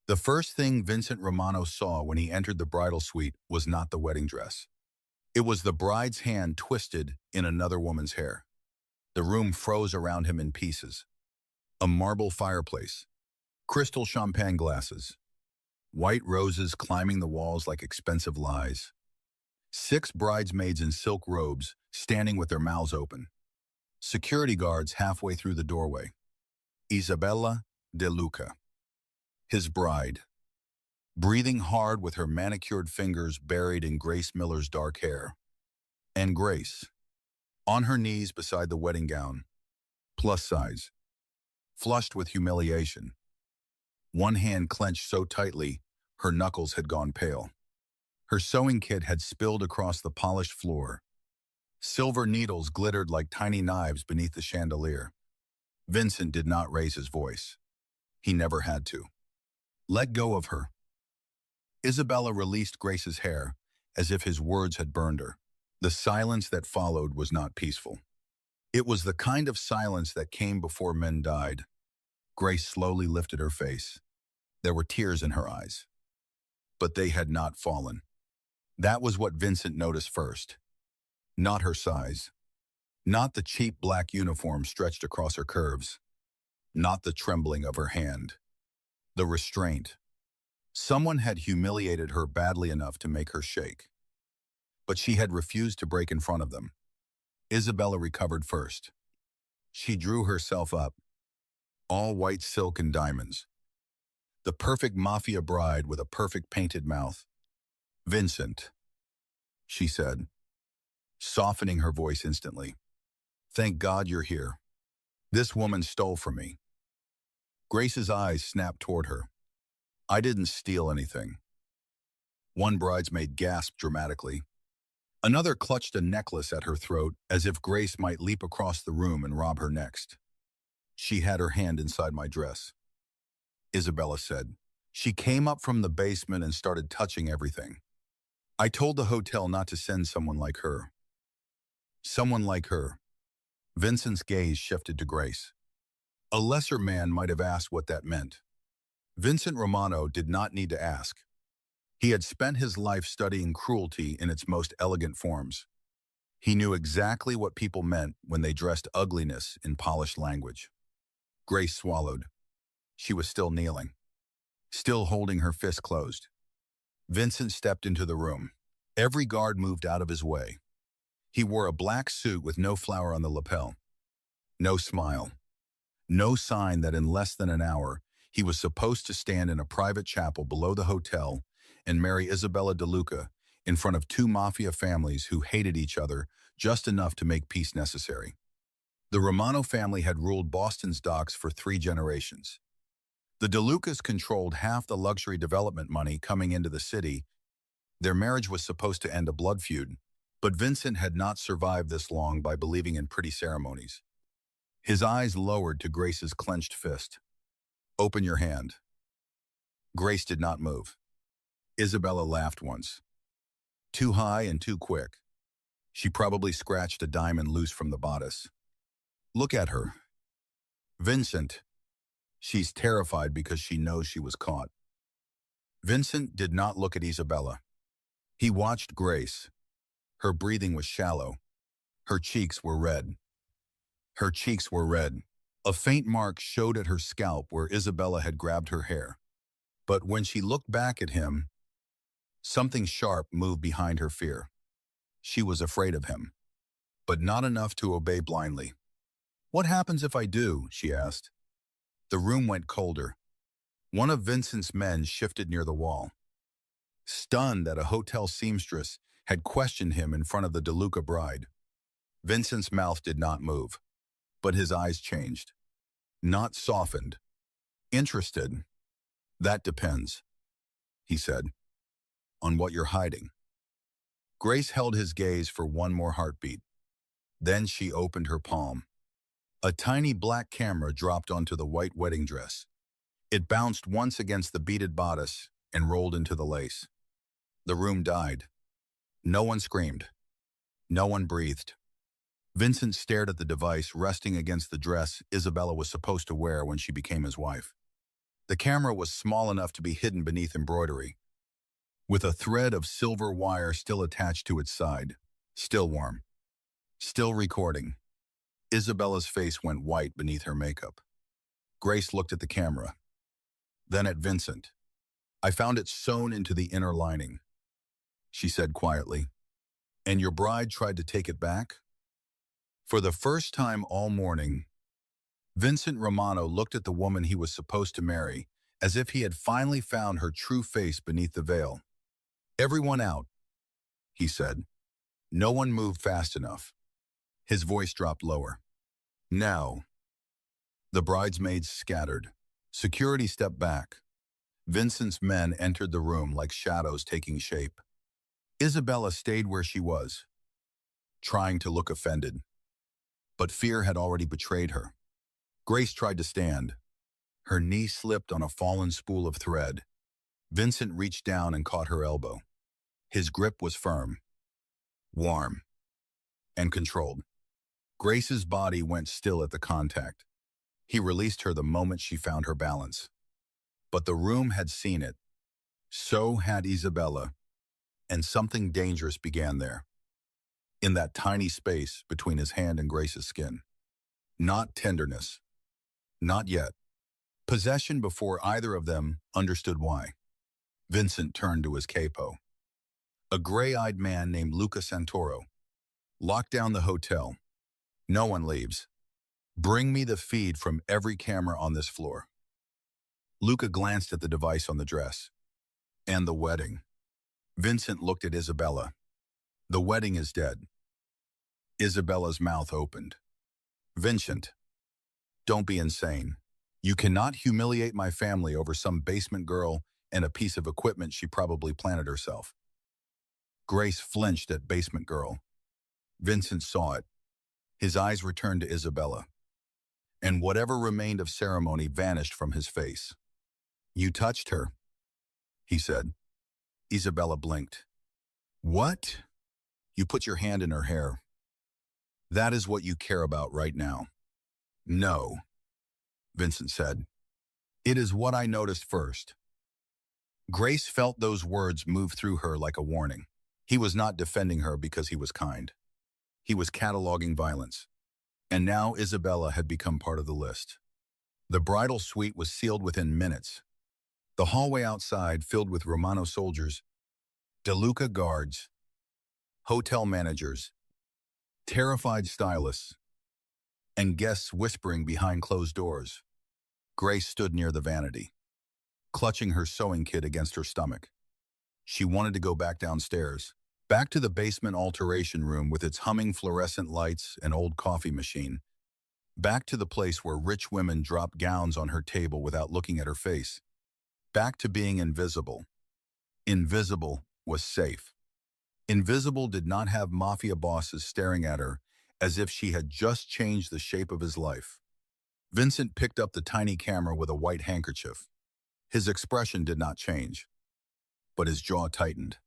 The first thing Vincent Romano saw when he entered the bridal suite was not the wedding dress. It was the bride's hand twisted in another woman's hair. The room froze around him in pieces. A marble fireplace, crystal champagne glasses, white roses climbing the walls like expensive lies. Six bridesmaids in silk robes standing with their mouths open. Security guards halfway through the doorway. Isabella De Luca, his bride, breathing hard with her manicured fingers buried in Grace Miller's dark hair. And Grace, on her knees beside the wedding gown, plus size, flushed with humiliation. One hand clenched so tightly, her knuckles had gone pale. Her sewing kit had spilled across the polished floor. Silver needles glittered like tiny knives beneath the chandelier. Vincent did not raise his voice. He never had to. Let go of her. Isabella released Grace's hair, as if his words had burned her. The silence that followed was not peaceful. It was the kind of silence that came before men died. Grace slowly lifted her face. There were tears in her eyes. But they had not fallen. That was what Vincent noticed first. Not her size. Not the cheap black uniform stretched across her curves. Not the trembling of her hand. The restraint. Someone had humiliated her badly enough to make her shake. But she had refused to break in front of them. Isabella recovered first. She drew herself up. All white silk and diamonds. The perfect mafia bride with a perfect painted mouth. Vincent, she said, softening her voice instantly. Thank God you're here. This woman stole from me. Grace's eyes snapped toward her. I didn't steal anything. One bridesmaid gasped dramatically. Another clutched a necklace at her throat as if Grace might leap across the room and rob her next. She had her hand inside my dress, Isabella said. She came up from the basement and started touching everything. I told the hotel not to send someone like her. Someone like her. Vincent's gaze shifted to Grace. A lesser man might have asked what that meant. Vincent Romano did not need to ask. He had spent his life studying cruelty in its most elegant forms. He knew exactly what people meant when they dressed ugliness in polished language. Grace swallowed. She was still kneeling, still holding her fist closed. Vincent stepped into the room. Every guard moved out of his way. He wore a black suit with no flower on the lapel. No smile. No sign that in less than an hour, he was supposed to stand in a private chapel below the hotel and marry Isabella De Luca in front of two mafia families who hated each other just enough to make peace necessary. The Romano family had ruled Boston's docks for 3 generations. The De Lucas controlled half the luxury development money coming into the city. Their marriage was supposed to end a blood feud, but Vincent had not survived this long by believing in pretty ceremonies. His eyes lowered to Grace's clenched fist. Open your hand. Grace did not move. Isabella laughed once. Too high and too quick. She probably scratched a diamond loose from the bodice. Look at her. Vincent. She's terrified because she knows she was caught. Vincent did not look at Isabella. He watched Grace. Her breathing was shallow. Her cheeks were red. Her cheeks were red. A faint mark showed at her scalp where Isabella had grabbed her hair. But when she looked back at him, something sharp moved behind her fear. She was afraid of him, but not enough to obey blindly. What happens if I do? She asked. The room went colder. One of Vincent's men shifted near the wall. Stunned that a hotel seamstress had questioned him in front of the De Luca bride. Vincent's mouth did not move, but his eyes changed. Not softened. Interested. That depends, he said, on what you're hiding. Grace held his gaze for one more heartbeat. Then she opened her palm. A tiny black camera dropped onto the white wedding dress. It bounced once against the beaded bodice and rolled into the lace. The room died. No one screamed. No one breathed. Vincent stared at the device resting against the dress Isabella was supposed to wear when she became his wife. The camera was small enough to be hidden beneath embroidery, with a thread of silver wire still attached to its side. Still warm. Still recording. Isabella's face went white beneath her makeup. Grace looked at the camera, then at Vincent. "I found it sewn into the inner lining," she said quietly. "And your bride tried to take it back?" For the first time all morning, Vincent Romano looked at the woman he was supposed to marry, as if he had finally found her true face beneath the veil. "Everyone out," he said. No one moved fast enough. His voice dropped lower. "Now." The bridesmaids scattered. Security stepped back. Vincent's men entered the room like shadows taking shape. Isabella stayed where she was, trying to look offended. But fear had already betrayed her. Grace tried to stand. Her knee slipped on a fallen spool of thread. Vincent reached down and caught her elbow. His grip was firm, warm, and controlled. Grace's body went still at the contact. He released her the moment she found her balance. But the room had seen it. So had Isabella, and something dangerous began there, in that tiny space between his hand and Grace's skin. Not tenderness. Not yet. Possession before either of them understood why. Vincent turned to his capo. A gray-eyed man named Luca Santoro. "Lock down the hotel. No one leaves. Bring me the feed from every camera on this floor." Luca glanced at the device on the dress. "And the wedding." Vincent looked at Isabella. "The wedding is dead." Isabella's mouth opened. "Vincent, don't be insane. You cannot humiliate my family over some basement girl and a piece of equipment she probably planted herself." Grace flinched at basement girl. Vincent saw it. His eyes returned to Isabella, and whatever remained of ceremony vanished from his face. "You touched her," he said. Isabella blinked. "What?" "You put your hand in her hair. That is what you care about right now." "No," Vincent said. "It is what I noticed first." Grace felt those words move through her like a warning. He was not defending her because he was kind. He was cataloging violence. And now Isabella had become part of the list. The bridal suite was sealed within minutes. The hallway outside filled with Romano soldiers, DeLuca guards, hotel managers, terrified stylists, and guests whispering behind closed doors. Grace stood near the vanity, clutching her sewing kit against her stomach. She wanted to go back downstairs, back to the basement alteration room with its humming fluorescent lights and old coffee machine, back to the place where rich women dropped gowns on her table without looking at her face, back to being invisible. Invisible was safe. Invisible did not have mafia bosses staring at her as if she had just changed the shape of his life. Vincent picked up the tiny camera with a white handkerchief. His expression did not change, but his jaw tightened.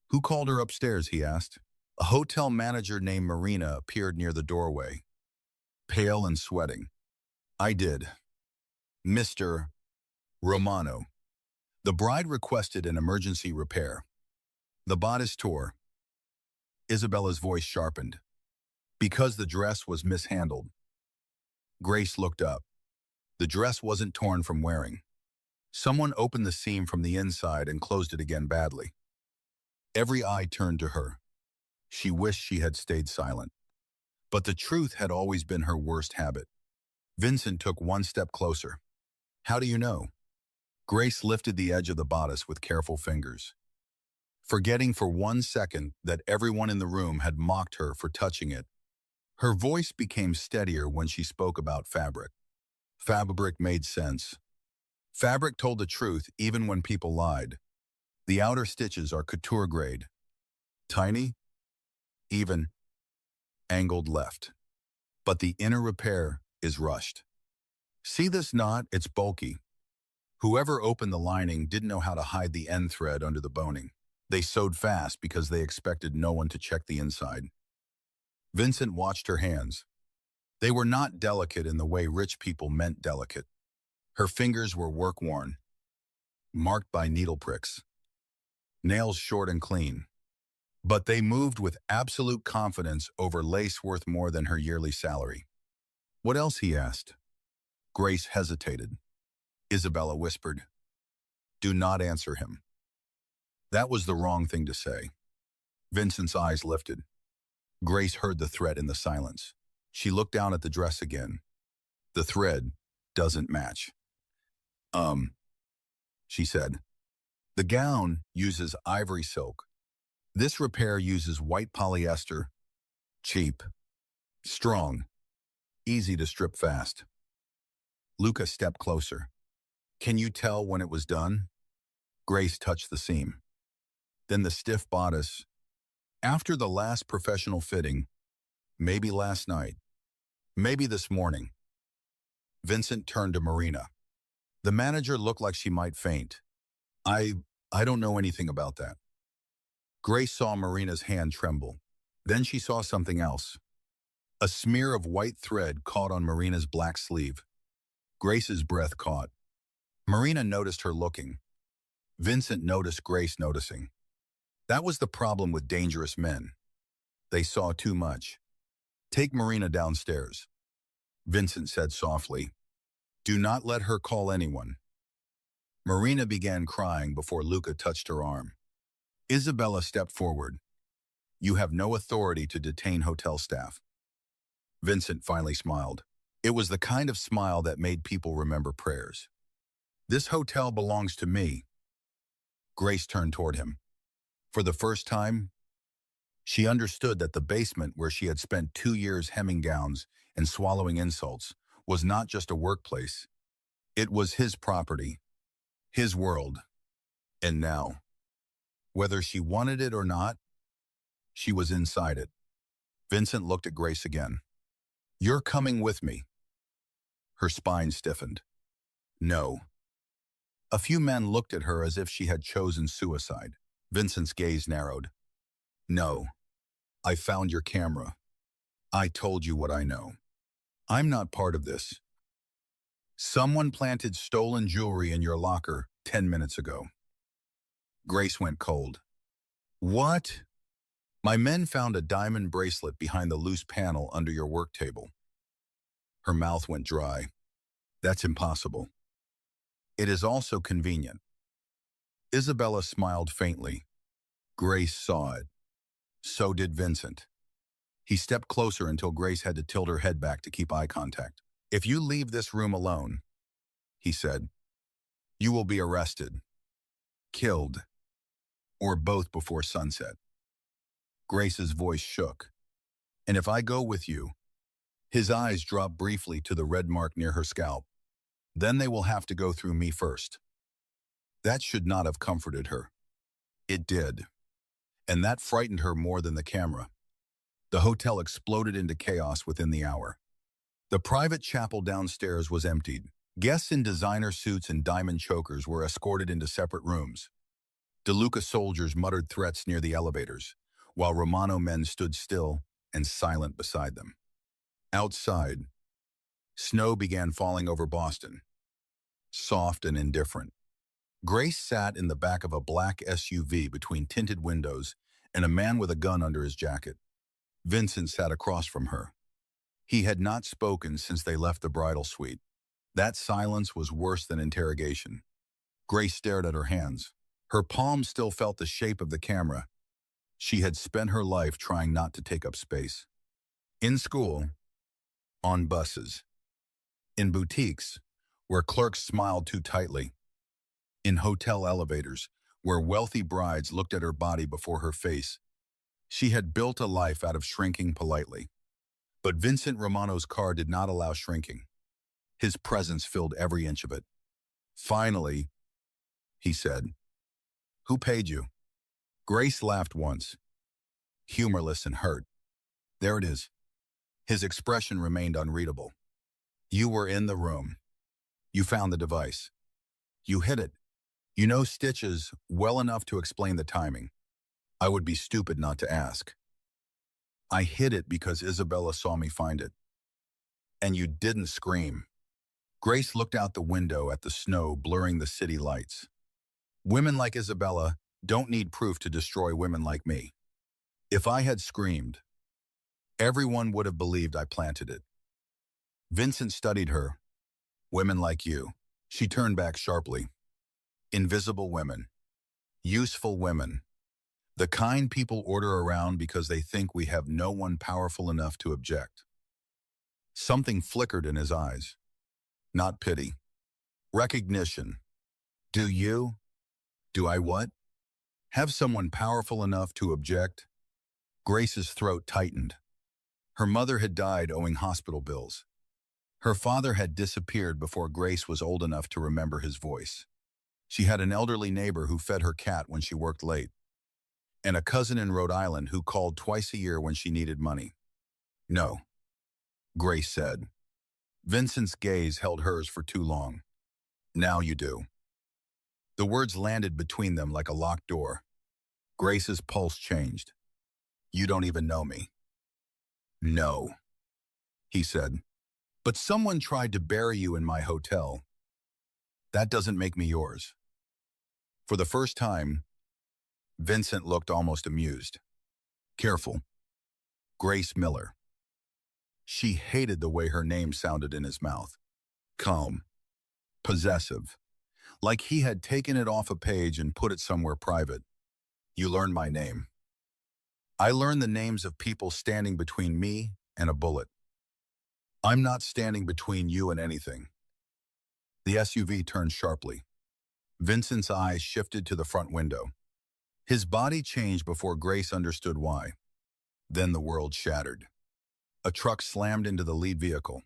"Who called her upstairs?" he asked. A hotel manager named Marina appeared near the doorway, pale and sweating. "I did. Mr. Romano." The bride requested an emergency repair. The bodice tore. Isabella's voice sharpened. Because the dress was mishandled. Grace looked up. The dress wasn't torn from wearing. Someone opened the seam from the inside and closed it again badly. Every eye turned to her. She wished she had stayed silent. But the truth had always been her worst habit. Vincent took one step closer. "How do you know?" Grace lifted the edge of the bodice with careful fingers, forgetting for 1 second that everyone in the room had mocked her for touching it. Her voice became steadier when she spoke about fabric. Fabric made sense. Fabric told the truth even when people lied. The outer stitches are couture grade. Tiny, even, angled left. But the inner repair is rushed. "See this knot? It's bulky." Whoever opened the lining didn't know how to hide the end thread under the boning. They sewed fast because they expected no one to check the inside. Vincent watched her hands. They were not delicate in the way rich people meant delicate. Her fingers were work-worn, marked by needle pricks, nails short and clean. But they moved with absolute confidence over lace worth more than her yearly salary. "What else?" he asked. Grace hesitated. Isabella whispered, "Do not answer him." That was the wrong thing to say. Vincent's eyes lifted. Grace heard the threat in the silence. She looked down at the dress again. "The thread doesn't match." She said. "The gown uses ivory silk. This repair uses white polyester. Cheap. Strong. Easy to strip fast." Luca stepped closer. "Can you tell when it was done?" Grace touched the seam. Then the stiff bodice. "After the last professional fitting. Maybe last night. Maybe this morning." Vincent turned to Marina. The manager looked like she might faint. I don't know anything about that." Grace saw Marina's hand tremble. Then she saw something else. A smear of white thread caught on Marina's black sleeve. Grace's breath caught. Marina noticed her looking. Vincent noticed Grace noticing. That was the problem with dangerous men. They saw too much. "Take Marina downstairs," Vincent said softly. "Do not let her call anyone." Marina began crying before Luca touched her arm. Isabella stepped forward. "You have no authority to detain hotel staff." Vincent finally smiled. It was the kind of smile that made people remember prayers. "This hotel belongs to me." Grace turned toward him. For the first time, she understood that the basement where she had spent 2 years hemming gowns and swallowing insults was not just a workplace. It was his property, his world. And now, whether she wanted it or not, she was inside it. Vincent looked at Grace again. "You're coming with me." Her spine stiffened. "No." A few men looked at her as if she had chosen suicide. Vincent's gaze narrowed. "No. I found your camera. I told you what I know. I'm not part of this. Someone planted stolen jewelry in your locker 10 minutes ago." Grace went cold. "What?" "My men found a diamond bracelet behind the loose panel under your work table." Her mouth went dry. "That's impossible." "It is also convenient." Isabella smiled faintly. Grace saw it. So did Vincent. He stepped closer until Grace had to tilt her head back to keep eye contact. "If you leave this room alone," he said, "you will be arrested, killed, or both before sunset." Grace's voice shook. "And if I go with you," his eyes dropped briefly to the red mark near her scalp, "then they will have to go through me first." That should not have comforted her. It did. And that frightened her more than the camera. The hotel exploded into chaos within the hour. The private chapel downstairs was emptied. Guests in designer suits and diamond chokers were escorted into separate rooms. DeLuca soldiers muttered threats near the elevators, while Romano men stood still and silent beside them. Outside, snow began falling over Boston, soft and indifferent. Grace sat in the back of a black SUV between tinted windows and a man with a gun under his jacket. Vincent sat across from her. He had not spoken since they left the bridal suite. That silence was worse than interrogation. Grace stared at her hands. Her palms still felt the shape of the camera. She had spent her life trying not to take up space. In school, on buses, in boutiques, where clerks smiled too tightly, in hotel elevators, where wealthy brides looked at her body before her face. She had built a life out of shrinking politely. But Vincent Romano's car did not allow shrinking. His presence filled every inch of it. "Finally," he said. "Who paid you?" Grace laughed once, humorless and hurt. "There it is." His expression remained unreadable. "You were in the room. You found the device. You hid it. You know stitches well enough to explain the timing. I would be stupid not to ask." "I hid it because Isabella saw me find it." "And you didn't scream." Grace looked out the window at the snow blurring the city lights. Women like Isabella don't need proof to destroy women like me. If I had screamed, everyone would have believed I planted it. Vincent studied her. Women like you. She turned back sharply. Invisible women. Useful women. The kind people order around because they think we have no one powerful enough to object. Something flickered in his eyes. Not pity. Recognition. Do you? Do I what? Have someone powerful enough to object? Grace's throat tightened. Her mother had died owing hospital bills. Her father had disappeared before Grace was old enough to remember his voice. She had an elderly neighbor who fed her cat when she worked late, and a cousin in Rhode Island who called twice a year when she needed money. No, Grace said. Vincent's gaze held hers for too long. Now you do. The words landed between them like a locked door. Grace's pulse changed. You don't even know me. No, he said. But someone tried to bury you in my hotel. That doesn't make me yours. For the first time, Vincent looked almost amused. Careful. Grace Miller. She hated the way her name sounded in his mouth. Calm. Possessive. Like he had taken it off a page and put it somewhere private. You learned my name. I learned the names of people standing between me and a bullet. I'm not standing between you and anything. The SUV turned sharply. Vincent's eyes shifted to the front window. His body changed before Grace understood why. Then the world shattered. A truck slammed into the lead vehicle.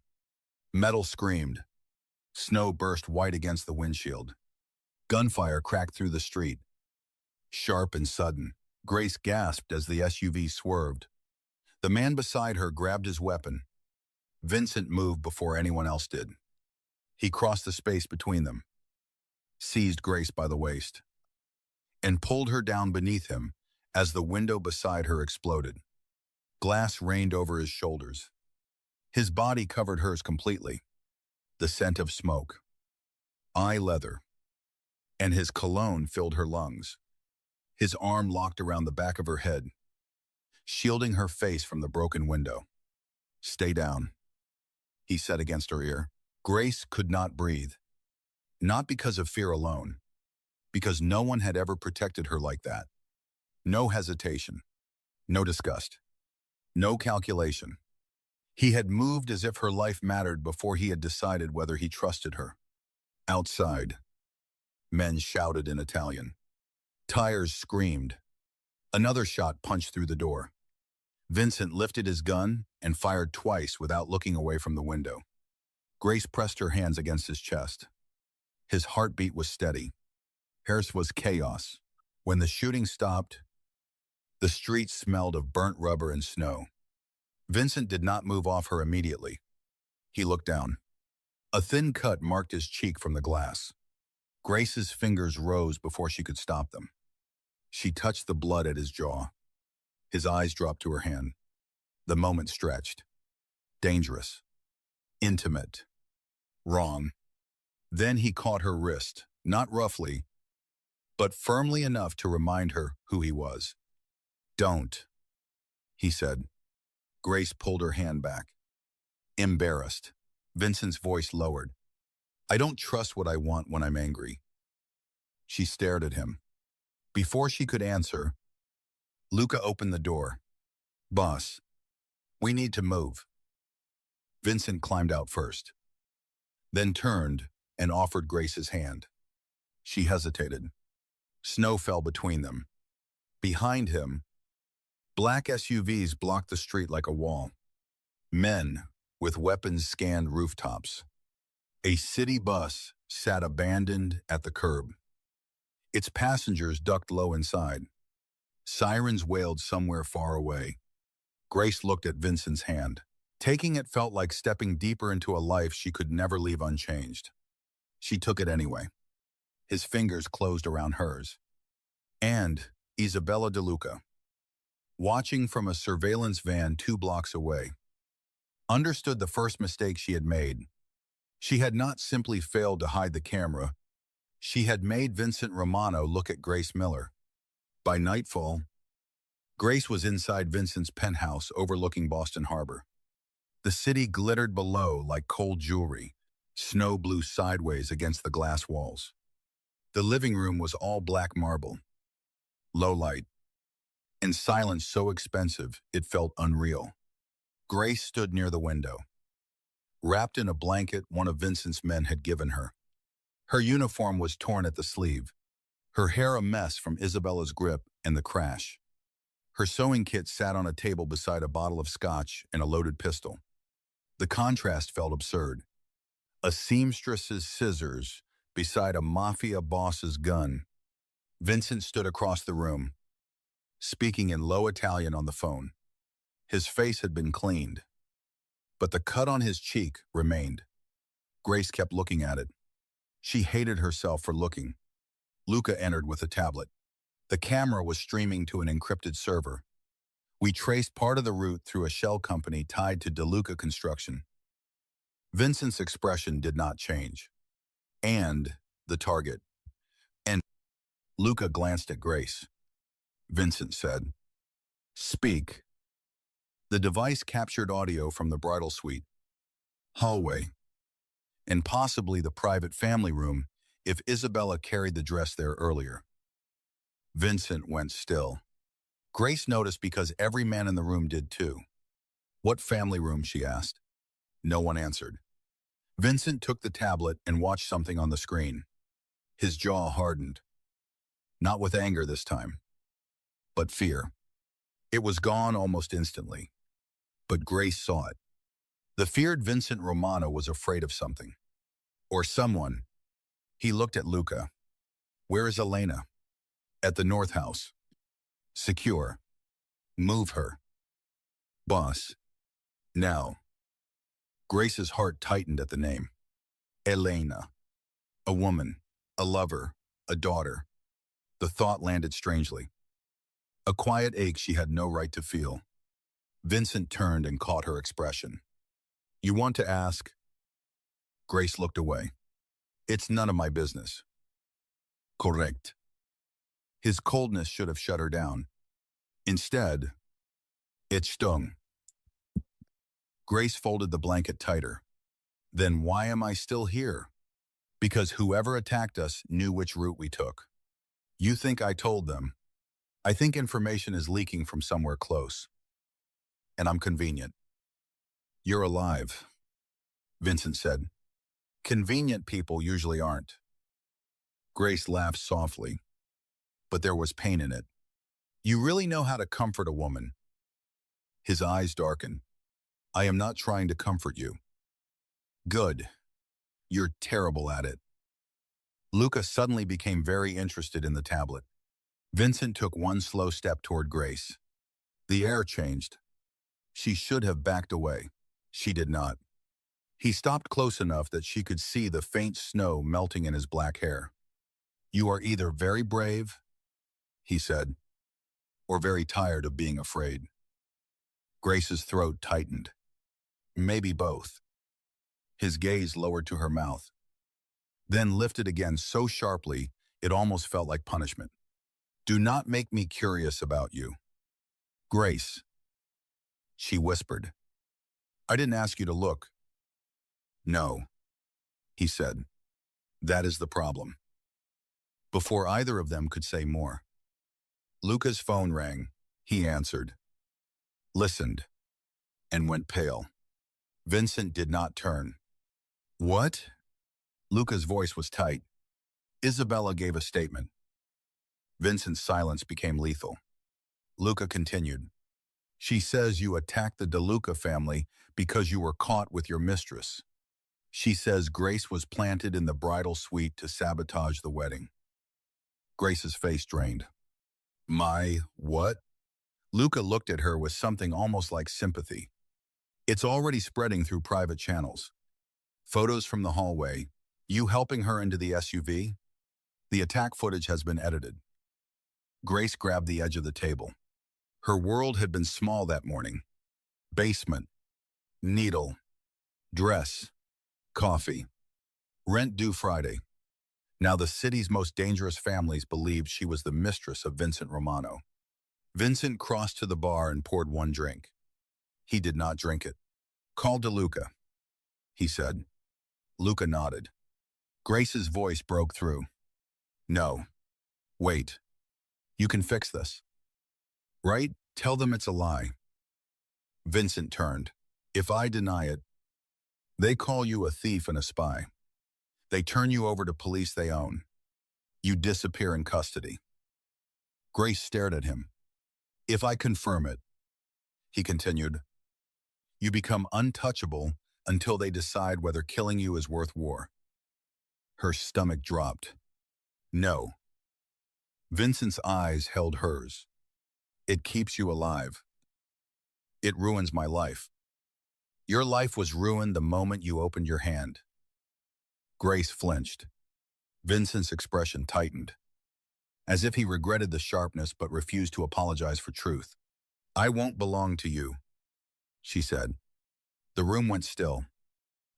Metal screamed. Snow burst white against the windshield. Gunfire cracked through the street. Sharp and sudden, Grace gasped as the SUV swerved. The man beside her grabbed his weapon. Vincent moved before anyone else did. He crossed the space between them, seized Grace by the waist, and pulled her down beneath him as the window beside her exploded. Glass rained over his shoulders. His body covered hers completely. The scent of smoke, eye leather, and his cologne filled her lungs. His arm locked around the back of her head, shielding her face from the broken window. Stay down, he said against her ear. Grace could not breathe, not because of fear alone, because no one had ever protected her like that. No hesitation, no disgust, no calculation. He had moved as if her life mattered before he had decided whether he trusted her. Outside, men shouted in Italian. Tires screamed. Another shot punched through the door. Vincent lifted his gun and fired twice without looking away from the window. Grace pressed her hands against his chest. His heartbeat was steady. Hers was chaos. When the shooting stopped, the street smelled of burnt rubber and snow. Vincent did not move off her immediately. He looked down. A thin cut marked his cheek from the glass. Grace's fingers rose before she could stop them. She touched the blood at his jaw. His eyes dropped to her hand. The moment stretched. Dangerous. Intimate. Wrong. Then he caught her wrist, not roughly, but firmly enough to remind her who he was. Don't, he said. Grace pulled her hand back. Embarrassed, Vincent's voice lowered. I don't trust what I want when I'm angry. She stared at him. Before she could answer, Luca opened the door. Boss, we need to move. Vincent climbed out first, then turned and offered Grace his hand. She hesitated. Snow fell between them. Behind him, black SUVs blocked the street like a wall. Men with weapons scanned rooftops. A city bus sat abandoned at the curb. Its passengers ducked low inside. Sirens wailed somewhere far away. Grace looked at Vincent's hand. Taking it felt like stepping deeper into a life she could never leave unchanged. She took it anyway. His fingers closed around hers. And Isabella DeLuca, watching from a surveillance van 2 blocks away, understood the first mistake she had made. She had not simply failed to hide the camera, she had made Vincent Romano look at Grace Miller. By nightfall, Grace was inside Vincent's penthouse overlooking Boston Harbor. The city glittered below like cold jewelry. Snow blew sideways against the glass walls. The living room was all black marble, low light, and silence so expensive it felt unreal. Grace stood near the window, wrapped in a blanket one of Vincent's men had given her. Her uniform was torn at the sleeve, her hair a mess from Isabella's grip and the crash. Her sewing kit sat on a table beside a bottle of scotch and a loaded pistol. The contrast felt absurd. A seamstress's scissors beside a mafia boss's gun. Vincent stood across the room, speaking in low Italian on the phone. His face had been cleaned, but the cut on his cheek remained. Grace kept looking at it. She hated herself for looking. Luca entered with a tablet. The camera was streaming to an encrypted server. We traced part of the route through a shell company tied to DeLuca Construction. Vincent's expression did not change. And the target. And Luca glanced at Grace. Vincent said, "Speak." The device captured audio from the bridal suite, hallway, and possibly the private family room if Isabella carried the dress there earlier. Vincent went still. Grace noticed because every man in the room did too. "What family room?" she asked. No one answered. Vincent took the tablet and watched something on the screen. His jaw hardened. Not with anger this time, but fear. It was gone almost instantly, but Grace saw it. The feared Vincent Romano was afraid of something. Or someone. He looked at Luca. "Where is Elena?" "At the North House." "Secure. Move her." "Boss. Now." Grace's heart tightened at the name. Elena. A woman, a lover, a daughter. The thought landed strangely. A quiet ache she had no right to feel. Vincent turned and caught her expression. "You want to ask?" Grace looked away. "It's none of my business." "Correct." His coldness should have shut her down. Instead, it stung. Grace folded the blanket tighter. "Then why am I still here?" "Because whoever attacked us knew which route we took." "You think I told them?" "I think information is leaking from somewhere close. And I'm convenient." "You're alive," Vincent said. "Convenient people usually aren't." Grace laughed softly, but there was pain in it. "You really know how to comfort a woman." His eyes darkened. "I am not trying to comfort you." "Good. You're terrible at it." Luca suddenly became very interested in the tablet. Vincent took one slow step toward Grace. The air changed. She should have backed away. She did not. He stopped close enough that she could see the faint snow melting in his black hair. "You are either very brave," he said, "or very tired of being afraid." Grace's throat tightened. "Maybe both." His gaze lowered to her mouth, then lifted again so sharply it almost felt like punishment. "Do not make me curious about you." "Grace," she whispered. "I didn't ask you to look." "No," he said. "That is the problem." Before either of them could say more, Luca's phone rang. He answered, listened, and went pale. Vincent did not turn. "What?" Luca's voice was tight. Isabella gave a statement. Vincent's silence became lethal. Luca continued. "She says you attacked the DeLuca family because you were caught with your mistress. She says Grace was planted in the bridal suite to sabotage the wedding." Grace's face drained. "My what?" Luca looked at her with something almost like sympathy. "It's already spreading through private channels. Photos from the hallway, you helping her into the SUV. The attack footage has been edited." Grace grabbed the edge of the table. Her world had been small that morning. Basement, needle, dress, Coffee. Rent due Friday. Now the city's most dangerous families believed she was the mistress of Vincent Romano. Vincent crossed to the bar and poured one drink. He did not drink it. Call DeLuca, he said. Luca nodded. Grace's voice broke through. No. Wait. You can fix this. Right? Tell them it's a lie. Vincent turned. If I deny it, they call you a thief and a spy. They turn you over to police they own. You disappear in custody. Grace stared at him. If I confirm it, he continued, you become untouchable until they decide whether killing you is worth war. Her stomach dropped. No. Vincent's eyes held hers. It keeps you alive. It ruins my life. Your life was ruined the moment you opened your hand. Grace flinched. Vincent's expression tightened, as if he regretted the sharpness but refused to apologize for truth. I won't belong to you, she said. The room went still.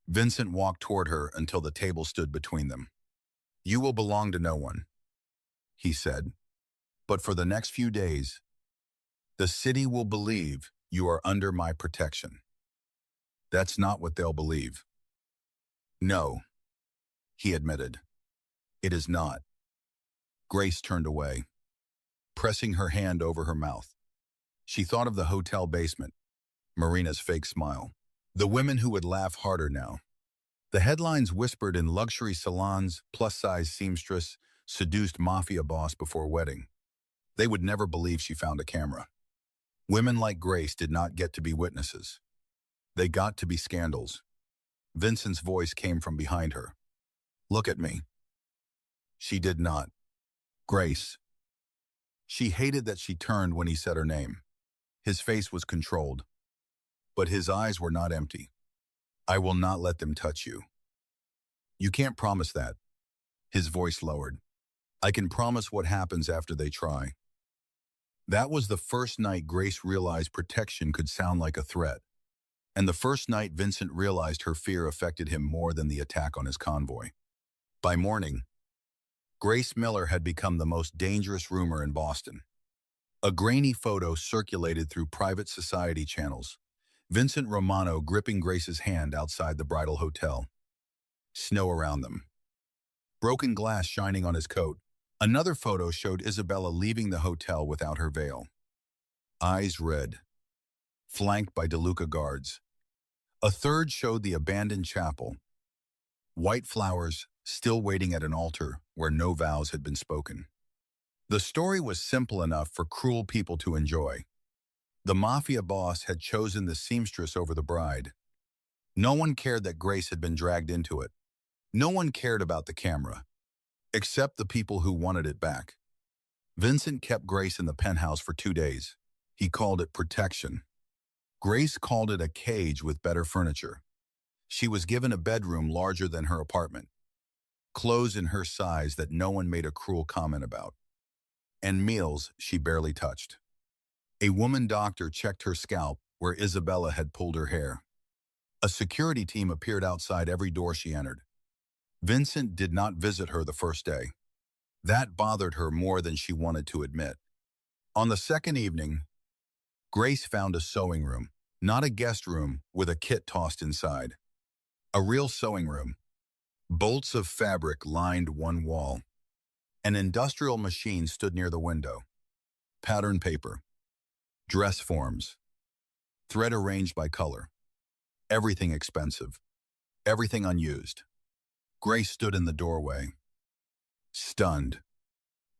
Vincent walked toward her until the table stood between them. You will belong to no one, he said. But for the next few days, the city will believe you are under my protection. That's not what they'll believe. No, he admitted. It is not. Grace turned away, pressing her hand over her mouth. She thought of the hotel basement, Marina's fake smile, the women who would laugh harder now. The headlines whispered in luxury salons, plus-size seamstress, seduced mafia boss before wedding. They would never believe she found a camera. Women like Grace did not get to be witnesses. They got to be scandals. Vincent's voice came from behind her. Look at me. She did not. Grace. She hated that she turned when he said her name. His face was controlled, but his eyes were not empty. I will not let them touch you. You can't promise that. His voice lowered. I can promise what happens after they try. That was the first night Grace realized protection could sound like a threat, and the first night Vincent realized her fear affected him more than the attack on his convoy. By morning, Grace Miller had become the most dangerous rumor in Boston. A grainy photo circulated through private society channels. Vincent Romano gripping Grace's hand outside the bridal hotel. Snow around them. Broken glass shining on his coat. Another photo showed Isabella leaving the hotel without her veil. Eyes red, flanked by DeLuca guards. A third showed the abandoned chapel. White flowers still waiting at an altar where no vows had been spoken. The story was simple enough for cruel people to enjoy. The mafia boss had chosen the seamstress over the bride. No one cared that Grace had been dragged into it. No one cared about the camera, except the people who wanted it back. Vincent kept Grace in the penthouse for 2 days. He called it protection. Grace called it a cage with better furniture. She was given a bedroom larger than her apartment, clothes in her size that no one made a cruel comment about, and meals she barely touched. A woman doctor checked her scalp where Isabella had pulled her hair. A security team appeared outside every door she entered. Vincent did not visit her the first day. That bothered her more than she wanted to admit. On the second evening, Grace found a sewing room, not a guest room with a kit tossed inside. A real sewing room. Bolts of fabric lined one wall. An industrial machine stood near the window. Pattern paper. Dress forms. Thread arranged by color. Everything expensive. Everything unused. Grace stood in the doorway, stunned.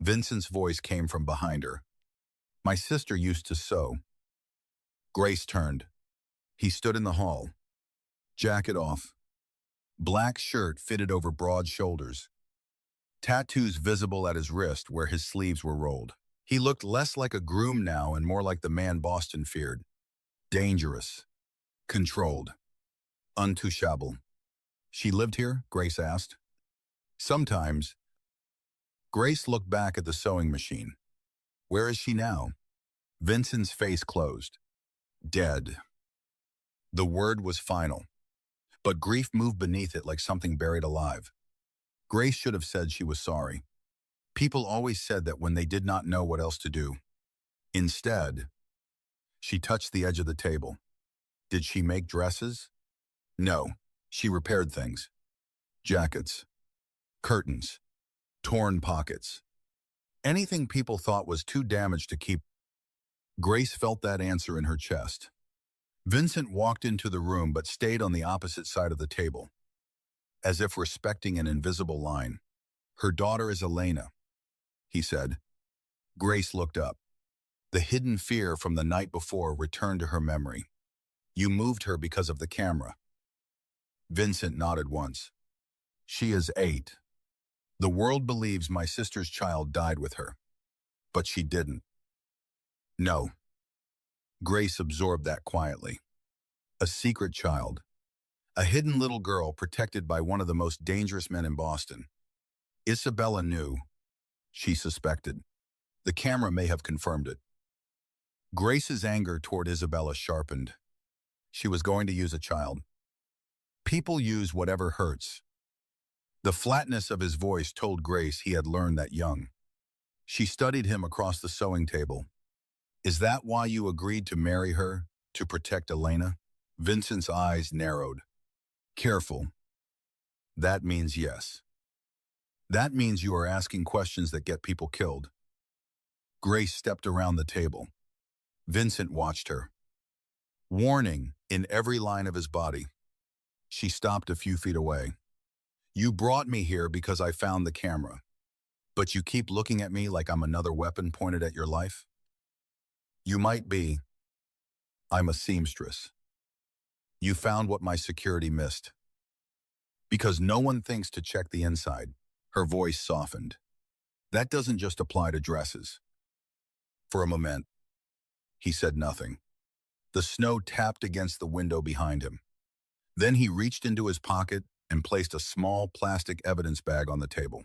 Vincent's voice came from behind her. My sister used to sew. Grace turned. He stood in the hall, jacket off. Black shirt fitted over broad shoulders. Tattoos visible at his wrist where his sleeves were rolled. He looked less like a groom now and more like the man Boston feared. Dangerous. Controlled. Untouchable. She lived here? Grace asked. Sometimes. Grace looked back at the sewing machine. Where is she now? Vincent's face closed. Dead. The word was final. but grief moved beneath it like something buried alive. Grace should have said she was sorry. People always said that when they did not know what else to do. Instead, she touched the edge of the table. Did she make dresses? No. She repaired things. Jackets, curtains, torn pockets. Anything people thought was too damaged to keep. Grace felt that answer in her chest. Vincent walked into the room but stayed on the opposite side of the table, as if respecting an invisible line. Her daughter is Elena, he said. Grace looked up. The hidden fear from the night before returned to her memory. You moved her because of the camera. Vincent nodded once. She is 8. The world believes my sister's child died with her, but she didn't. No. Grace absorbed that quietly. A secret child. A hidden little girl protected by one of the most dangerous men in Boston. Isabella knew. She suspected. The camera may have confirmed it. Grace's anger toward Isabella sharpened. She was going to use a child. People use whatever hurts. The flatness of his voice told Grace he had learned that young. She studied him across the sewing table. Is that why you agreed to marry her, to protect Elena? Vincent's eyes narrowed. Careful. That means yes. That means you are asking questions that get people killed. Grace stepped around the table. Vincent watched her. Warning in every line of his body. She stopped a few feet away. You brought me here because I found the camera. But you keep looking at me like I'm another weapon pointed at your life? You might be. I'm a seamstress. You found what my security missed. Because no one thinks to check the inside. Her voice softened. That doesn't just apply to dresses. For a moment, he said nothing. The snow tapped against the window behind him. Then he reached into his pocket and placed a small plastic evidence bag on the table.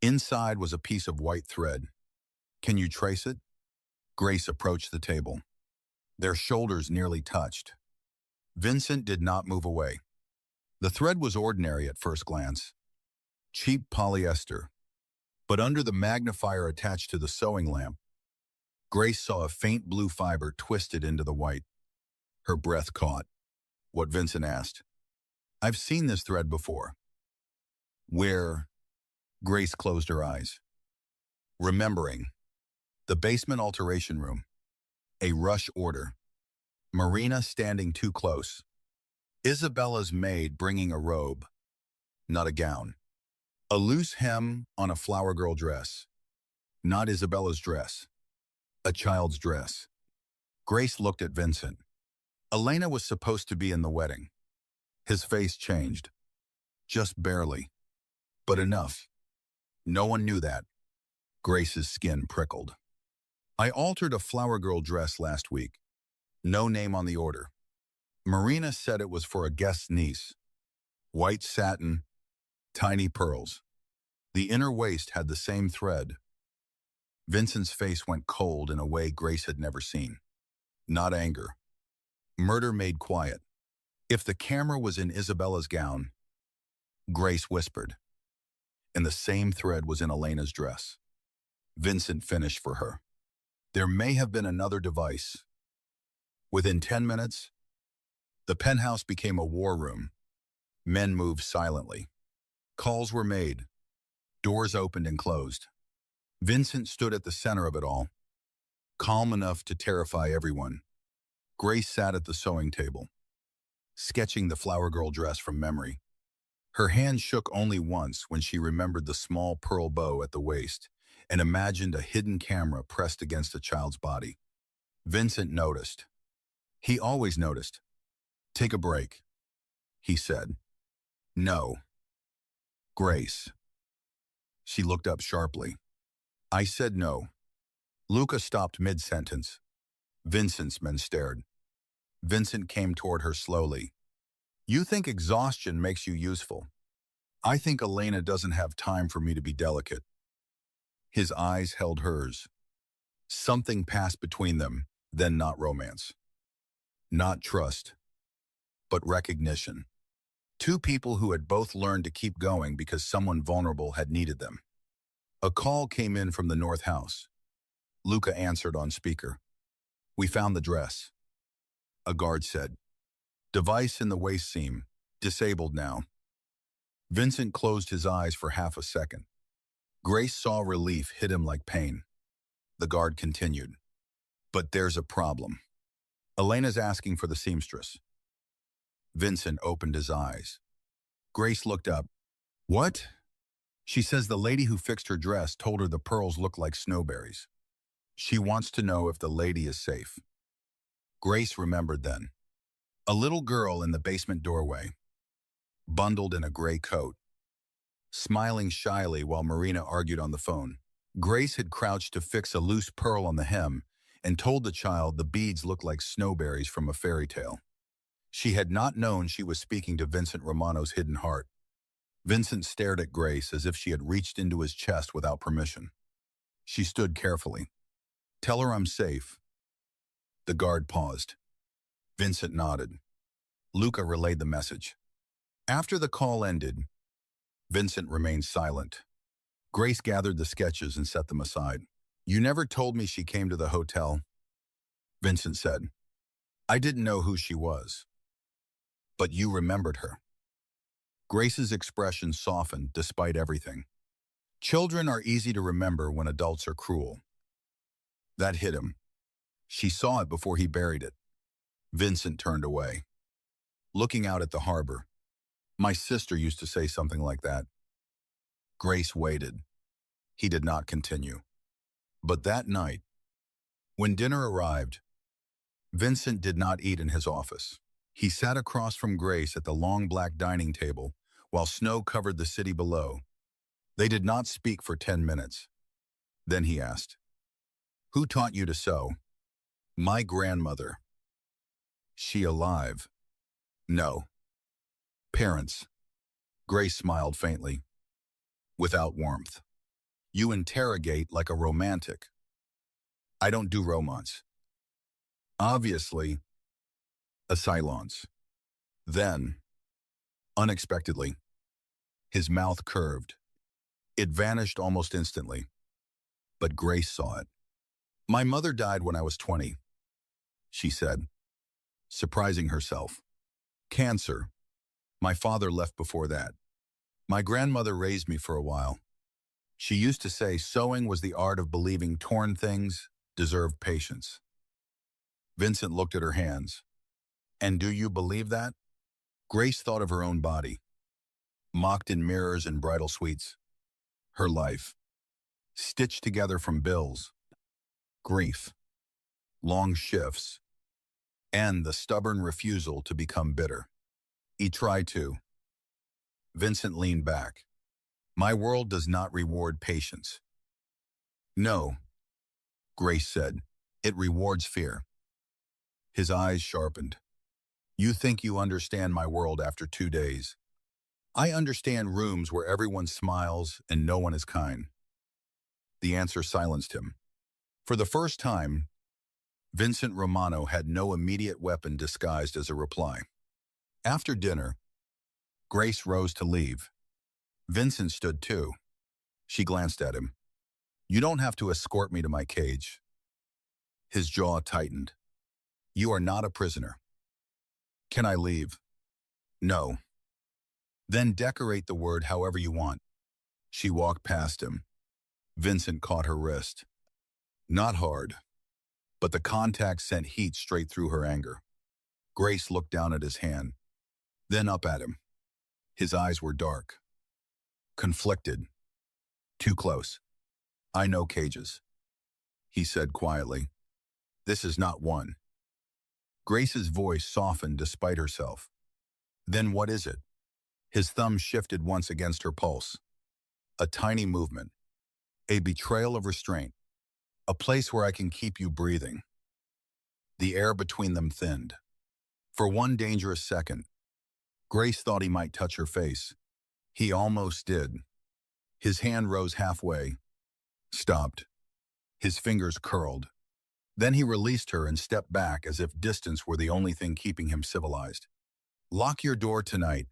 Inside was a piece of white thread. Can you trace it? Grace approached the table. Their shoulders nearly touched. Vincent did not move away. The thread was ordinary at first glance. Cheap polyester. But under the magnifier attached to the sewing lamp, Grace saw a faint blue fiber twisted into the white. Her breath caught. What Vincent asked. I've seen this thread before. Where? Grace closed her eyes. Remembering. The basement alteration room. A rush order. Marina standing too close. Isabella's maid bringing a robe. Not a gown. A loose hem on a flower girl dress. Not Isabella's dress. A child's dress. Grace looked at Vincent. Elena was supposed to be in the wedding. His face changed. Just barely. But enough. No one knew that. Grace's skin prickled. I altered a flower girl dress last week. No name on the order. Marina said it was for a guest's niece. White satin, tiny pearls. The inner waist had the same thread. Vincent's face went cold in a way Grace had never seen. Not anger. Murder made quiet. If the camera was in Isabella's gown, Grace whispered. And the same thread was in Elena's dress. Vincent finished for her. There may have been another device. Within 10 minutes, the penthouse became a war room. Men moved silently. Calls were made. Doors opened and closed. Vincent stood at the center of it all, calm enough to terrify everyone. Grace sat at the sewing table, sketching the flower girl dress from memory. Her hand shook only once when she remembered the small pearl bow at the waist and imagined a hidden camera pressed against a child's body. Vincent noticed. He always noticed. Take a break, he said. No. Grace. She looked up sharply. I said no. Luca stopped mid-sentence. Vincent's men stared. Vincent came toward her slowly. You think exhaustion makes you useful. I think Elena doesn't have time for me to be delicate. His eyes held hers. Something passed between them, then not romance. Not trust, but recognition. Two people who had both learned to keep going because someone vulnerable had needed them. A call came in from the North House. Luca answered on speaker. "We found the dress," a guard said. "Device in the waist seam. Disabled now." Vincent closed his eyes for half a second. Grace saw relief hit him like pain. The guard continued. "But there's a problem. Elena's asking for the seamstress." Vincent opened his eyes. Grace looked up. "What?" "She says the lady who fixed her dress told her the pearls look like snowberries. She wants to know if the lady is safe." Grace remembered then. A little girl in the basement doorway, bundled in a gray coat, smiling shyly while Marina argued on the phone. Grace had crouched to fix a loose pearl on the hem and told the child the beads looked like snowberries from a fairy tale. She had not known she was speaking to Vincent Romano's hidden heart. Vincent stared at Grace as if she had reached into his chest without permission. She stood carefully. "Tell her I'm safe." The guard paused. Vincent nodded. Luca relayed the message. After the call ended, Vincent remained silent. Grace gathered the sketches and set them aside. "You never told me she came to the hotel," Vincent said. "I didn't know who she was." "But you remembered her." Grace's expression softened despite everything. "Children are easy to remember when adults are cruel." That hit him. She saw it before he buried it. Vincent turned away, looking out at the harbor. "My sister used to say something like that." Grace waited. He did not continue. But that night, when dinner arrived, Vincent did not eat in his office. He sat across from Grace at the long black dining table while snow covered the city below. They did not speak for 10 minutes. Then he asked, "Who taught you to sew?" "My grandmother." "She alive?" "No." "Parents?" Grace smiled faintly, without warmth. "You interrogate like a romantic." "I don't do romance." Obviously, a silence. Then, unexpectedly, his mouth curved. It vanished almost instantly, but Grace saw it. "My mother died when I was 20, she said, surprising herself. "Cancer. My father left before that. My grandmother raised me for a while. She used to say sewing was the art of believing torn things deserved patience." Vincent looked at her hands. "And do you believe that?" Grace thought of her own body, mocked in mirrors and bridal suites. Her life, stitched together from bills, grief, long shifts, and the stubborn refusal to become bitter. He tried to. Vincent leaned back. "My world does not reward patience." "No," Grace said. "It rewards fear." His eyes sharpened. "You think you understand my world after 2 days. I understand rooms where everyone smiles and no one is kind." The answer silenced him. For the first time, Vincent Romano had no immediate weapon disguised as a reply. After dinner, Grace rose to leave. Vincent stood too. She glanced at him. "You don't have to escort me to my cage." His jaw tightened. "You are not a prisoner." "Can I leave?" "No." "Then decorate the word however you want." She walked past him. Vincent caught her wrist. Not hard, but the contact sent heat straight through her anger. Grace looked down at his hand, then up at him. His eyes were dark, conflicted, too close. "I know cages," he said quietly. "This is not one." Grace's voice softened despite herself. "Then what is it?" His thumb shifted once against her pulse. A tiny movement, a betrayal of restraint, a place where I can keep you breathing. The air between them thinned. For one dangerous second, Grace thought he might touch her face. He almost did. His hand rose halfway, stopped. His fingers curled. Then he released her and stepped back as if distance were the only thing keeping him civilized. "Lock your door tonight,"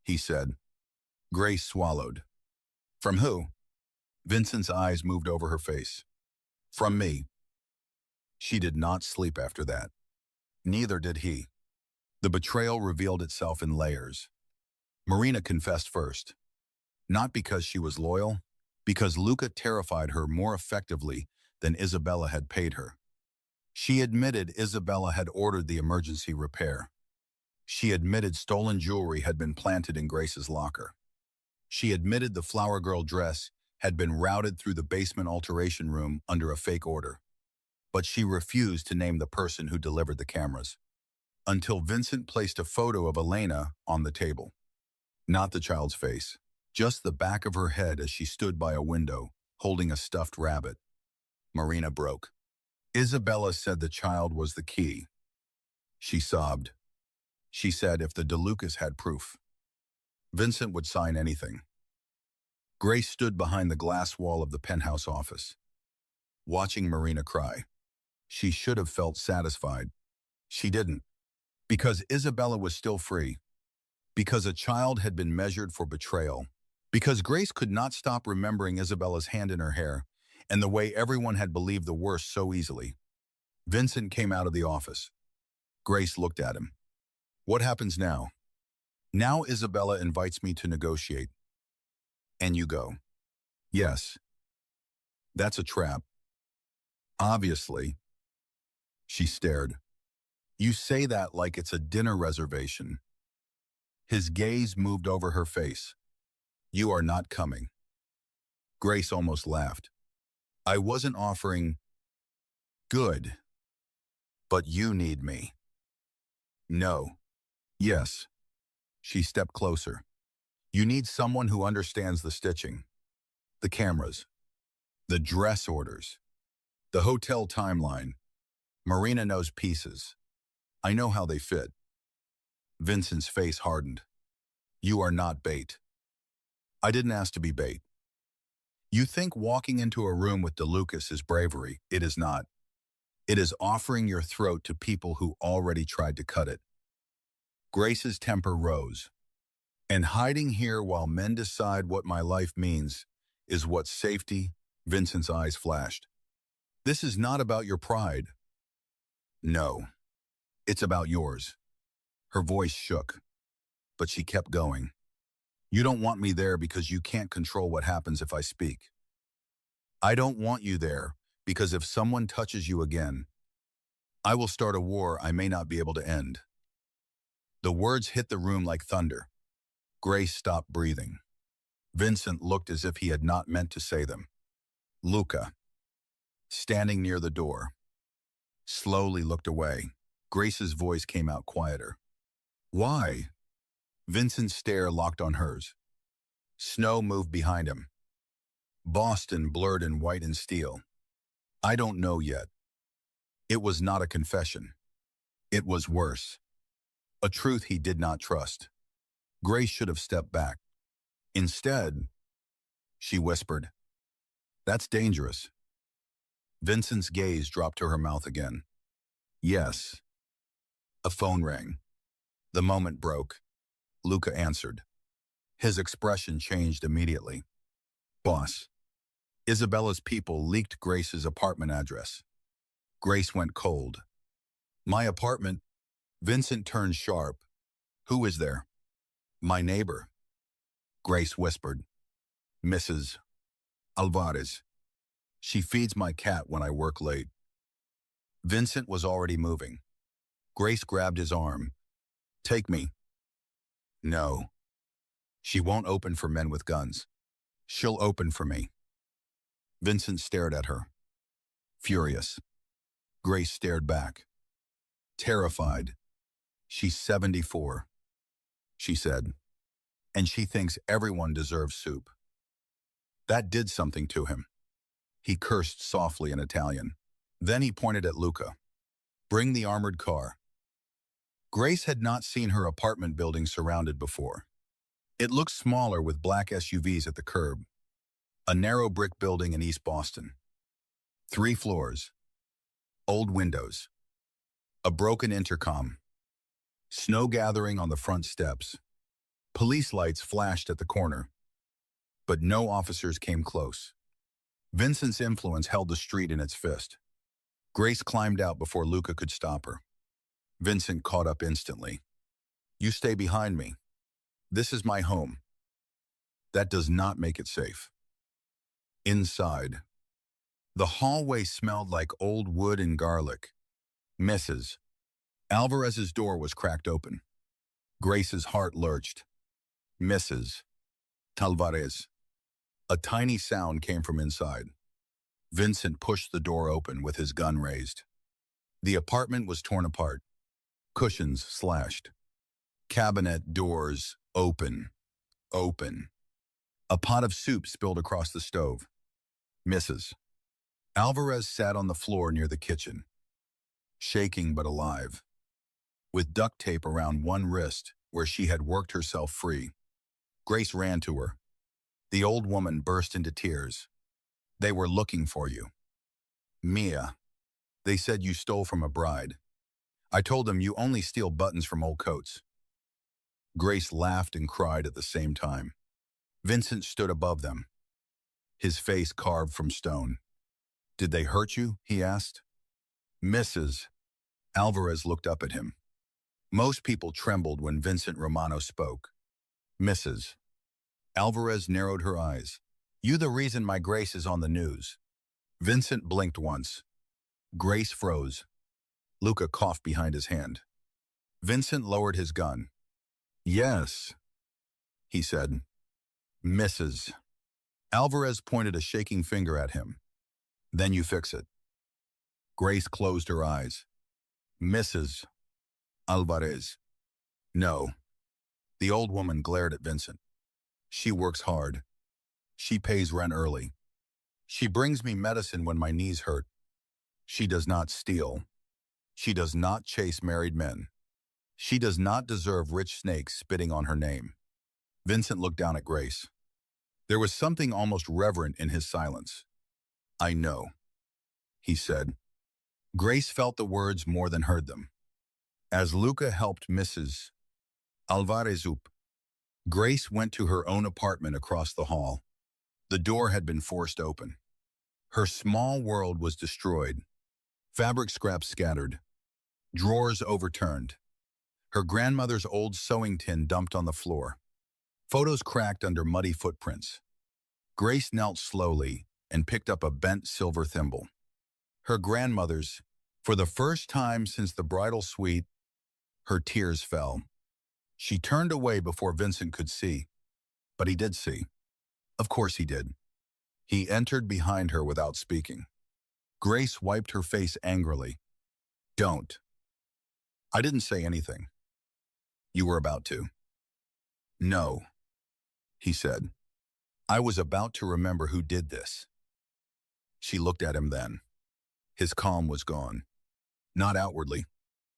he said. Grace swallowed. From who? Vincent's eyes moved over her face. From me. She did not sleep after that. Neither did he. The betrayal revealed itself in layers. Marina confessed first. Not because she was loyal, because Luca terrified her more effectively than Isabella had paid her. She admitted Isabella had ordered the emergency repair. She admitted stolen jewelry had been planted in Grace's locker. She admitted the flower girl dress had been routed through the basement alteration room under a fake order. But she refused to name the person who delivered the cameras. Until Vincent placed a photo of Elena on the table. Not the child's face, just the back of her head as she stood by a window, holding a stuffed rabbit. Marina broke. Isabella said the child was the key. She sobbed. She said if the DeLucas had proof, Vincent would sign anything. Grace stood behind the glass wall of the penthouse office, watching Marina cry. She should have felt satisfied. She didn't. Because Isabella was still free. Because a child had been measured for betrayal. Because Grace could not stop remembering Isabella's hand in her hair and the way everyone had believed the worst so easily. Vincent came out of the office. Grace looked at him. What happens now? Now Isabella invites me to negotiate. And you go. Yes. That's a trap. Obviously. She stared. You say that like it's a dinner reservation. His gaze moved over her face. You are not coming. Grace almost laughed. I wasn't offering. Good. But you need me. No. Yes. She stepped closer. You need someone who understands the stitching, the cameras, the dress orders, the hotel timeline. Marina knows pieces. I know how they fit. Vincent's face hardened. You are not bait. I didn't ask to be bait. You think walking into a room with DeLucas is bravery. It is not. It is offering your throat to people who already tried to cut it. Grace's temper rose. And hiding here while men decide what my life means is what safety, Vincent's eyes flashed. This is not about your pride. No, it's about yours. Her voice shook, but she kept going. You don't want me there because you can't control what happens if I speak. I don't want you there because if someone touches you again, I will start a war I may not be able to end. The words hit the room like thunder. Grace stopped breathing. Vincent looked as if he had not meant to say them. Luca, standing near the door, slowly looked away. Grace's voice came out quieter. Why? Vincent's stare locked on hers. Snow moved behind him. Boston blurred in white and steel. I don't know yet. It was not a confession. It was worse. A truth he did not trust. Grace should have stepped back. Instead, she whispered, That's dangerous. Vincent's gaze dropped to her mouth again. Yes. A phone rang. The moment broke. Luca answered. His expression changed immediately. Boss. Isabella's people leaked Grace's apartment address. Grace went cold. My apartment? Vincent turned sharp. Who is there? My neighbor. Grace whispered. Mrs. Alvarez. She feeds my cat when I work late. Vincent was already moving. Grace grabbed his arm. Take me. No. She won't open for men with guns. She'll open for me. Vincent stared at her. Furious. Grace stared back. Terrified. She's 74. She said. And she thinks everyone deserves soup. That did something to him. He cursed softly in Italian. Then he pointed at Luca. Bring the armored car. Grace had not seen her apartment building surrounded before. It looked smaller with black SUVs at the curb. A narrow brick building in East Boston. 3 floors. Old windows. A broken intercom. Snow gathering on the front steps. Police lights flashed at the corner, but no officers came close. Vincent's influence held the street in its fist. Grace climbed out before Luca could stop her. Vincent caught up instantly. "You stay behind me. This is my home." "That does not make it safe." Inside, the hallway smelled like old wood and garlic. Mrs. Alvarez's door was cracked open. Grace's heart lurched. "Mrs. Alvarez." A tiny sound came from inside. Vincent pushed the door open with his gun raised. The apartment was torn apart. Cushions slashed. Cabinet doors open. A pot of soup spilled across the stove. Mrs. Alvarez sat on the floor near the kitchen, shaking but alive, with duct tape around one wrist where she had worked herself free. Grace ran to her. The old woman burst into tears. "They were looking for you. Mia. They said you stole from a bride. I told them you only steal buttons from old coats." Grace laughed and cried at the same time. Vincent stood above them, his face carved from stone. "Did they hurt you?" he asked. Mrs. Alvarez looked up at him. Most people trembled when Vincent Romano spoke. Mrs. Alvarez narrowed her eyes. "You the reason my Grace is on the news." Vincent blinked once. Grace froze. Luca coughed behind his hand. Vincent lowered his gun. "Yes," he said. Mrs. Alvarez pointed a shaking finger at him. "Then you fix it." Grace closed her eyes. "Mrs. Alvarez." "No." The old woman glared at Vincent. "She works hard. She pays rent early. She brings me medicine when my knees hurt. She does not steal. She does not chase married men. She does not deserve rich snakes spitting on her name." Vincent looked down at Grace. There was something almost reverent in his silence. "I know," he said. Grace felt the words more than heard them. As Luca helped Mrs. Alvarez up, Grace went to her own apartment across the hall. The door had been forced open. Her small world was destroyed. Fabric scraps scattered. Drawers overturned. Her grandmother's old sewing tin dumped on the floor. Photos cracked under muddy footprints. Grace knelt slowly and picked up a bent silver thimble. Her grandmother's. For the first time since the bridal suite, her tears fell. She turned away before Vincent could see. But he did see. Of course he did. He entered behind her without speaking. Grace wiped her face angrily. "Don't." "I didn't say anything." "You were about to." "No," he said. "I was about to remember who did this." She looked at him then. His calm was gone. Not outwardly.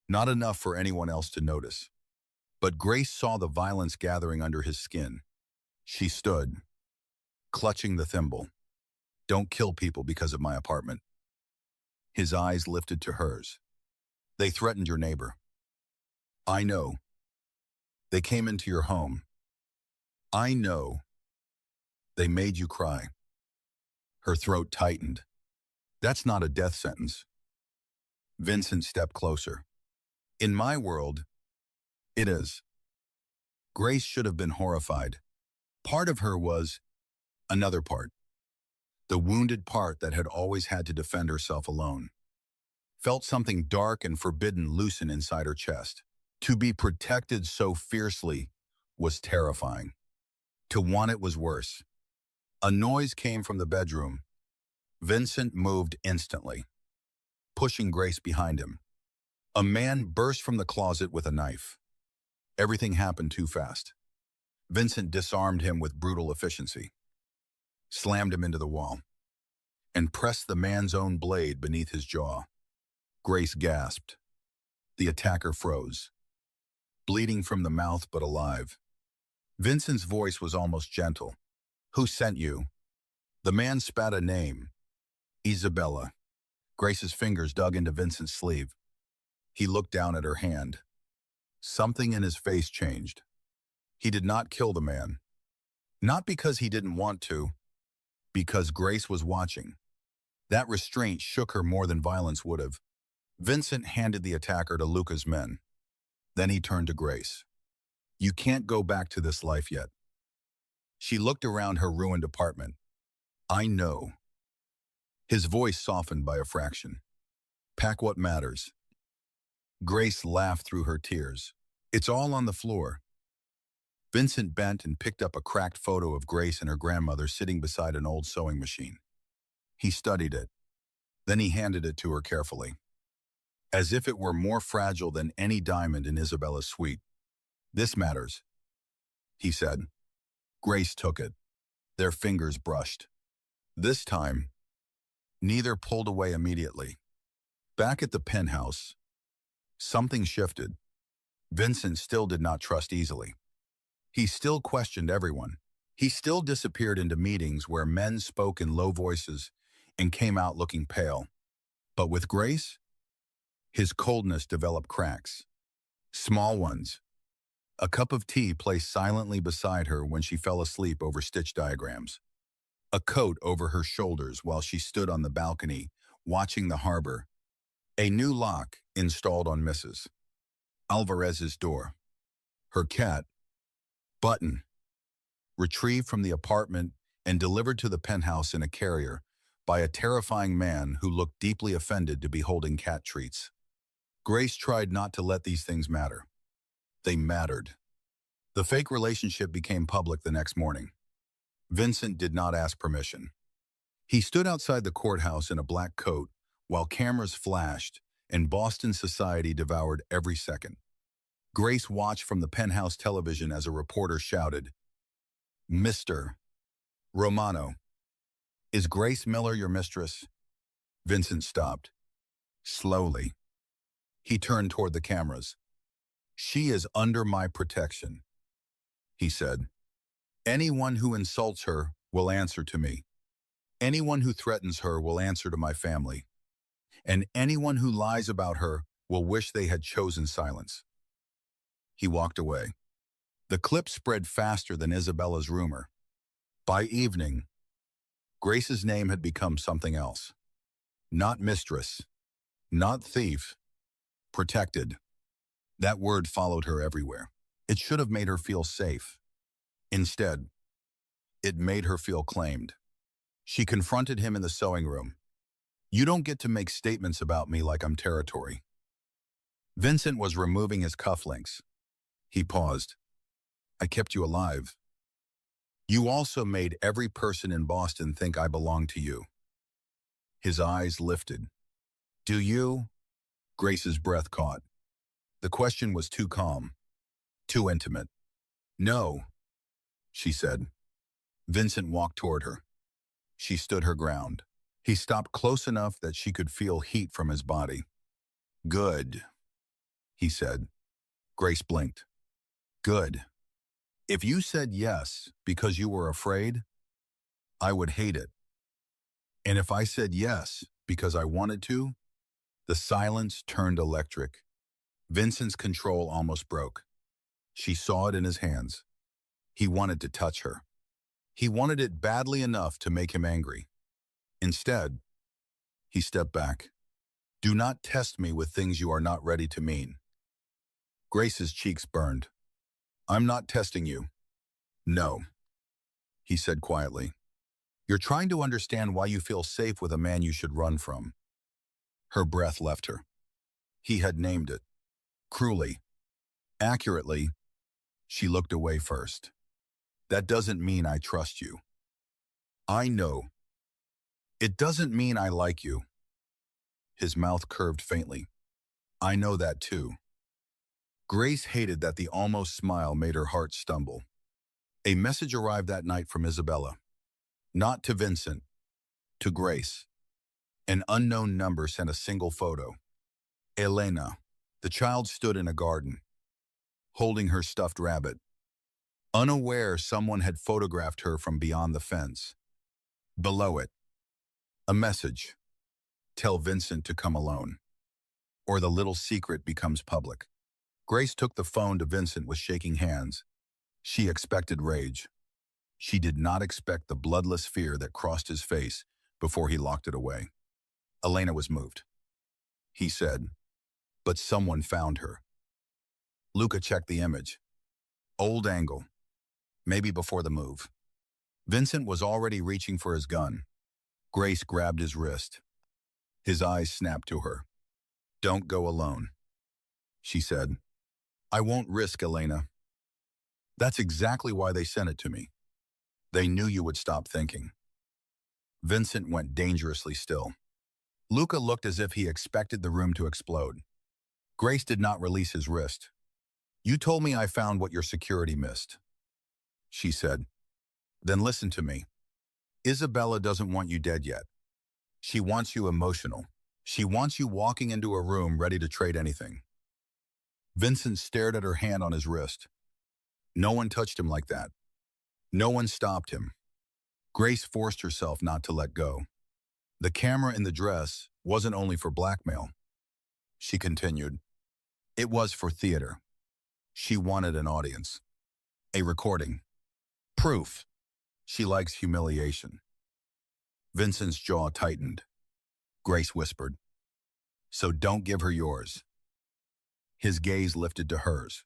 Not enough for anyone else to notice. But Grace saw the violence gathering under his skin. She stood, clutching the thimble. "Don't kill people because of my apartment." His eyes lifted to hers. "They threatened your neighbor." "I know." "They came into your home." "I know." "They made you cry." Her throat tightened. "That's not a death sentence." Vincent stepped closer. "In my world, it is." Grace should have been horrified. Part of her was another part. The wounded part that had always had to defend herself alone. Felt something dark and forbidden loosen inside her chest. To be protected so fiercely was terrifying. To want it was worse. A noise came from the bedroom. Vincent moved instantly, pushing Grace behind him. A man burst from the closet with a knife. Everything happened too fast. Vincent disarmed him with brutal efficiency, slammed him into the wall, and pressed the man's own blade beneath his jaw. Grace gasped. The attacker froze, bleeding from the mouth but alive. Vincent's voice was almost gentle. "Who sent you?" The man spat a name. "Isabella." Grace's fingers dug into Vincent's sleeve. He looked down at her hand. Something in his face changed. He did not kill the man. Not because he didn't want to, because Grace was watching. That restraint shook her more than violence would have. Vincent handed the attacker to Luca's men. Then he turned to Grace. You can't go back to this life yet. She looked around her ruined apartment. I know. His voice softened by a fraction. Pack what matters. Grace laughed through her tears. It's all on the floor. Vincent bent and picked up a cracked photo of Grace and her grandmother sitting beside an old sewing machine. He studied it. Then he handed it to her carefully, as if it were more fragile than any diamond in Isabella's suite. This matters, he said. Grace took it. Their fingers brushed. This time, neither pulled away immediately. Back at the penthouse, something shifted. Vincent still did not trust easily. He still questioned everyone. He still disappeared into meetings where men spoke in low voices and came out looking pale. But with Grace, his coldness developed cracks. Small ones. A cup of tea placed silently beside her when she fell asleep over stitch diagrams. A coat over her shoulders while she stood on the balcony, watching the harbor. A new lock installed on Mrs. Alvarez's door. Her cat, Button, retrieved from the apartment and delivered to the penthouse in a carrier by a terrifying man who looked deeply offended to be holding cat treats. Grace tried not to let these things matter. They mattered. The fake relationship became public the next morning. Vincent did not ask permission. He stood outside the courthouse in a black coat while cameras flashed and Boston society devoured every second. Grace watched from the penthouse television as a reporter shouted, Mr. Romano, is Grace Miller your mistress? Vincent stopped. Slowly. He turned toward the cameras. She is under my protection, he said. Anyone who insults her will answer to me. Anyone who threatens her will answer to my family. And anyone who lies about her will wish they had chosen silence. He walked away. The clip spread faster than Isabella's rumor. By evening, Grace's name had become something else. Not mistress, not thief, protected. That word followed her everywhere. It should have made her feel safe. Instead, it made her feel claimed. She confronted him in the sewing room. You don't get to make statements about me like I'm territory. Vincent was removing his cufflinks. He paused. I kept you alive. You also made every person in Boston think I belong to you. His eyes lifted. Do you? Grace's breath caught. The question was too calm, too intimate. No, she said. Vincent walked toward her. She stood her ground. He stopped close enough that she could feel heat from his body. Good, he said. Grace blinked. Good. If you said yes because you were afraid, I would hate it. And if I said yes because I wanted to, the silence turned electric. Vincent's control almost broke. She saw it in his hands. He wanted to touch her. He wanted it badly enough to make him angry. Instead, he stepped back. Do not test me with things you are not ready to mean. Grace's cheeks burned. I'm not testing you. No, he said quietly. You're trying to understand why you feel safe with a man you should run from. Her breath left her. He had named it. Cruelly. Accurately, she looked away first. That doesn't mean I trust you. I know. It doesn't mean I like you. His mouth curved faintly. I know that too. Grace hated that the almost smile made her heart stumble. A message arrived that night from Isabella. Not to Vincent, to Grace. An unknown number sent a single photo. Elena. The child stood in a garden, holding her stuffed rabbit. Unaware someone had photographed her from beyond the fence. Below it, a message. Tell Vincent to come alone, or the little secret becomes public. Grace took the phone to Vincent with shaking hands. She expected rage. She did not expect the bloodless fear that crossed his face before he locked it away. Elena was moved. He said, but someone found her. Luca checked the image. Old angle. Maybe before the move. Vincent was already reaching for his gun. Grace grabbed his wrist. His eyes snapped to her. Don't go alone, she said. I won't risk, Elena. That's exactly why they sent it to me. They knew you would stop thinking. Vincent went dangerously still. Luca looked as if he expected the room to explode. Grace did not release his wrist. You told me I found what your security missed, she said. Then listen to me. Isabella doesn't want you dead yet. She wants you emotional. She wants you walking into a room ready to trade anything. Vincent stared at her hand on his wrist. No one touched him like that. No one stopped him. Grace forced herself not to let go. The camera in the dress wasn't only for blackmail. She continued. It was for theater. She wanted an audience. A recording. Proof. She likes humiliation. Vincent's jaw tightened. Grace whispered, so don't give her yours. His gaze lifted to hers.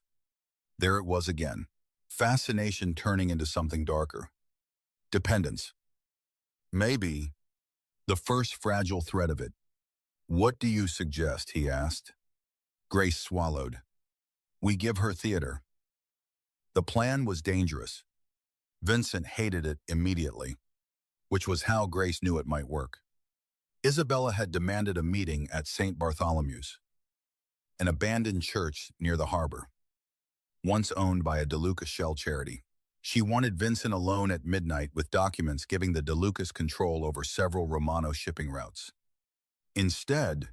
There it was again. Fascination turning into something darker. Dependence. Maybe the first fragile thread of it. What do you suggest? He asked. Grace swallowed. We give her theater. The plan was dangerous. Vincent hated it immediately, which was how Grace knew it might work. Isabella had demanded a meeting at St. Bartholomew's, an abandoned church near the harbor, once owned by a DeLuca shell charity. She wanted Vincent alone at midnight with documents giving the DeLucas control over several Romano shipping routes. Instead,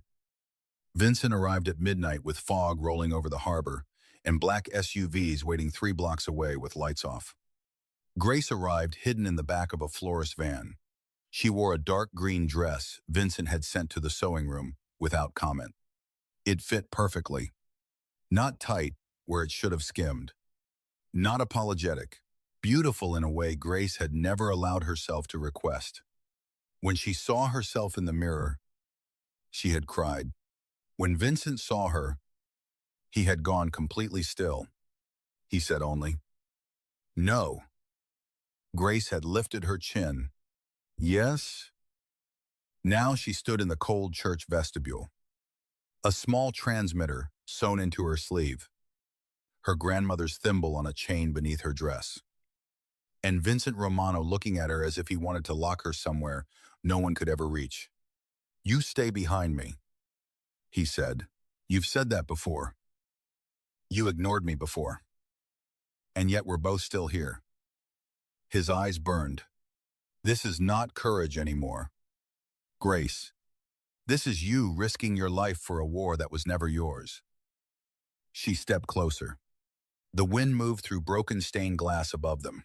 Vincent arrived at midnight with fog rolling over the harbor and black SUVs waiting 3 blocks away with lights off. Grace arrived hidden in the back of a florist van. She wore a dark green dress Vincent had sent to the sewing room without comment. It fit perfectly. Not tight where it should have skimmed. Not apologetic. Beautiful in a way Grace had never allowed herself to request. When she saw herself in the mirror, she had cried. When Vincent saw her, he had gone completely still. He said only, no. Grace had lifted her chin. Yes? Now she stood in the cold church vestibule. A small transmitter sewn into her sleeve. Her grandmother's thimble on a chain beneath her dress. And Vincent Romano looking at her as if he wanted to lock her somewhere no one could ever reach. You stay behind me, he said. You've said that before. You ignored me before. And yet we're both still here. His eyes burned. This is not courage anymore. Grace, this is you risking your life for a war that was never yours. She stepped closer. The wind moved through broken stained glass above them.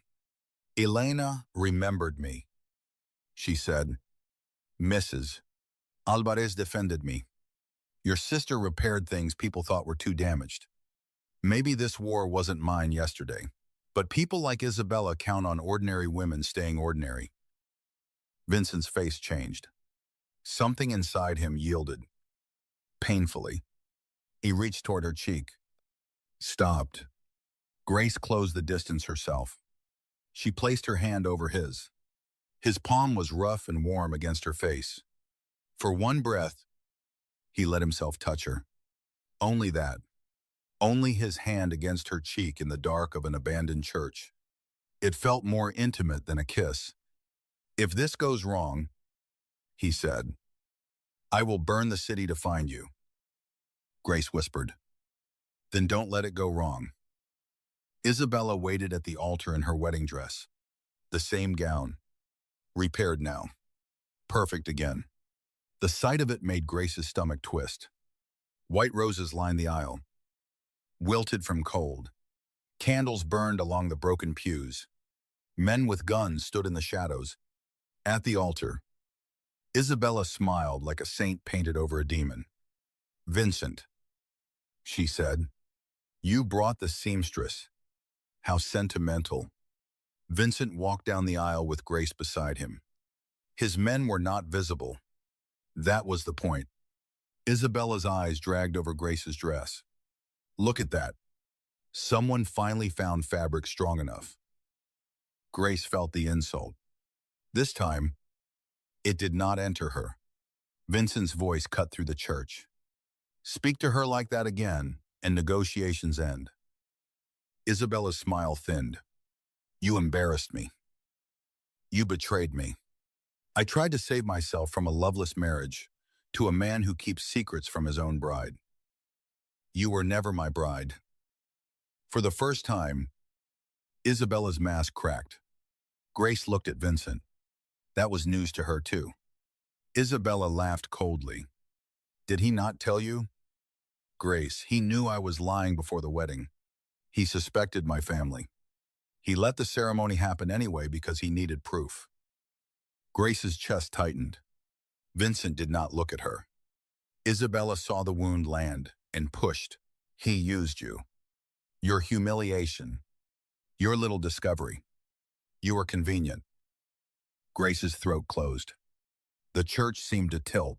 Elena remembered me, she said. Mrs. Alvarez defended me. Your sister repaired things people thought were too damaged. Maybe this war wasn't mine yesterday, but people like Isabella count on ordinary women staying ordinary. Vincent's face changed. Something inside him yielded. Painfully. He reached toward her cheek. Stopped. Grace closed the distance herself. She placed her hand over his. His palm was rough and warm against her face. For one breath, he let himself touch her. Only that. Only his hand against her cheek in the dark of an abandoned church. It felt more intimate than a kiss. If this goes wrong, he said, I will burn the city to find you. Grace whispered. Then don't let it go wrong. Isabella waited at the altar in her wedding dress. The same gown. Repaired now. Perfect again. The sight of it made Grace's stomach twist. White roses lined the aisle. Wilted from cold. Candles burned along the broken pews. Men with guns stood in the shadows. At the altar, Isabella smiled like a saint painted over a demon. Vincent, she said, you brought the seamstress. How sentimental. Vincent walked down the aisle with Grace beside him. His men were not visible. That was the point. Isabella's eyes dragged over Grace's dress. Look at that. Someone finally found fabric strong enough. Grace felt the insult. This time, it did not enter her. Vincent's voice cut through the church. Speak to her like that again, and negotiations end. Isabella's smile thinned. You embarrassed me. You betrayed me. I tried to save myself from a loveless marriage to a man who keeps secrets from his own bride. You were never my bride. For the first time, Isabella's mask cracked. Grace looked at Vincent. That was news to her too. Isabella laughed coldly. Did he not tell you? Grace, he knew I was lying before the wedding. He suspected my family. He let the ceremony happen anyway because he needed proof. Grace's chest tightened. Vincent did not look at her. Isabella saw the wound land and pushed. He used you. Your humiliation. Your little discovery. You were convenient. Grace's throat closed. The church seemed to tilt.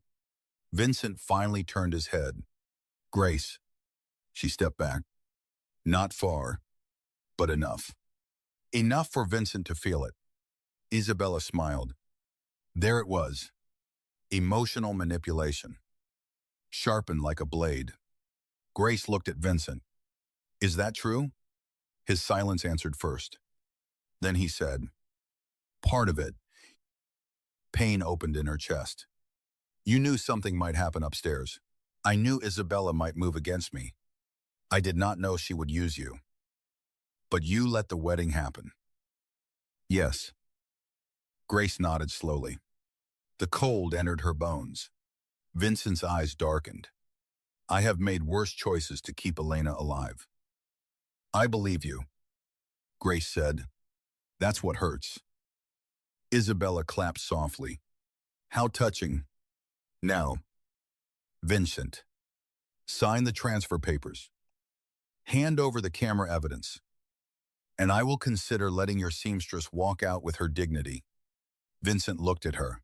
Vincent finally turned his head. Grace. She stepped back. Not far, but enough. Enough for Vincent to feel it. Isabella smiled. There it was. Emotional manipulation. Sharpened like a blade. Grace looked at Vincent. Is that true? His silence answered first. Then he said, part of it. Pain opened in her chest. You knew something might happen upstairs. I knew Isabella might move against me. I did not know she would use you. But you let the wedding happen. Yes. Grace nodded slowly. The cold entered her bones. Vincent's eyes darkened. I have made worse choices to keep Elena alive. I believe you, Grace said. That's what hurts. Isabella clapped softly. How touching. Now, Vincent, sign the transfer papers. Hand over the camera evidence. And I will consider letting your seamstress walk out with her dignity. Vincent looked at her.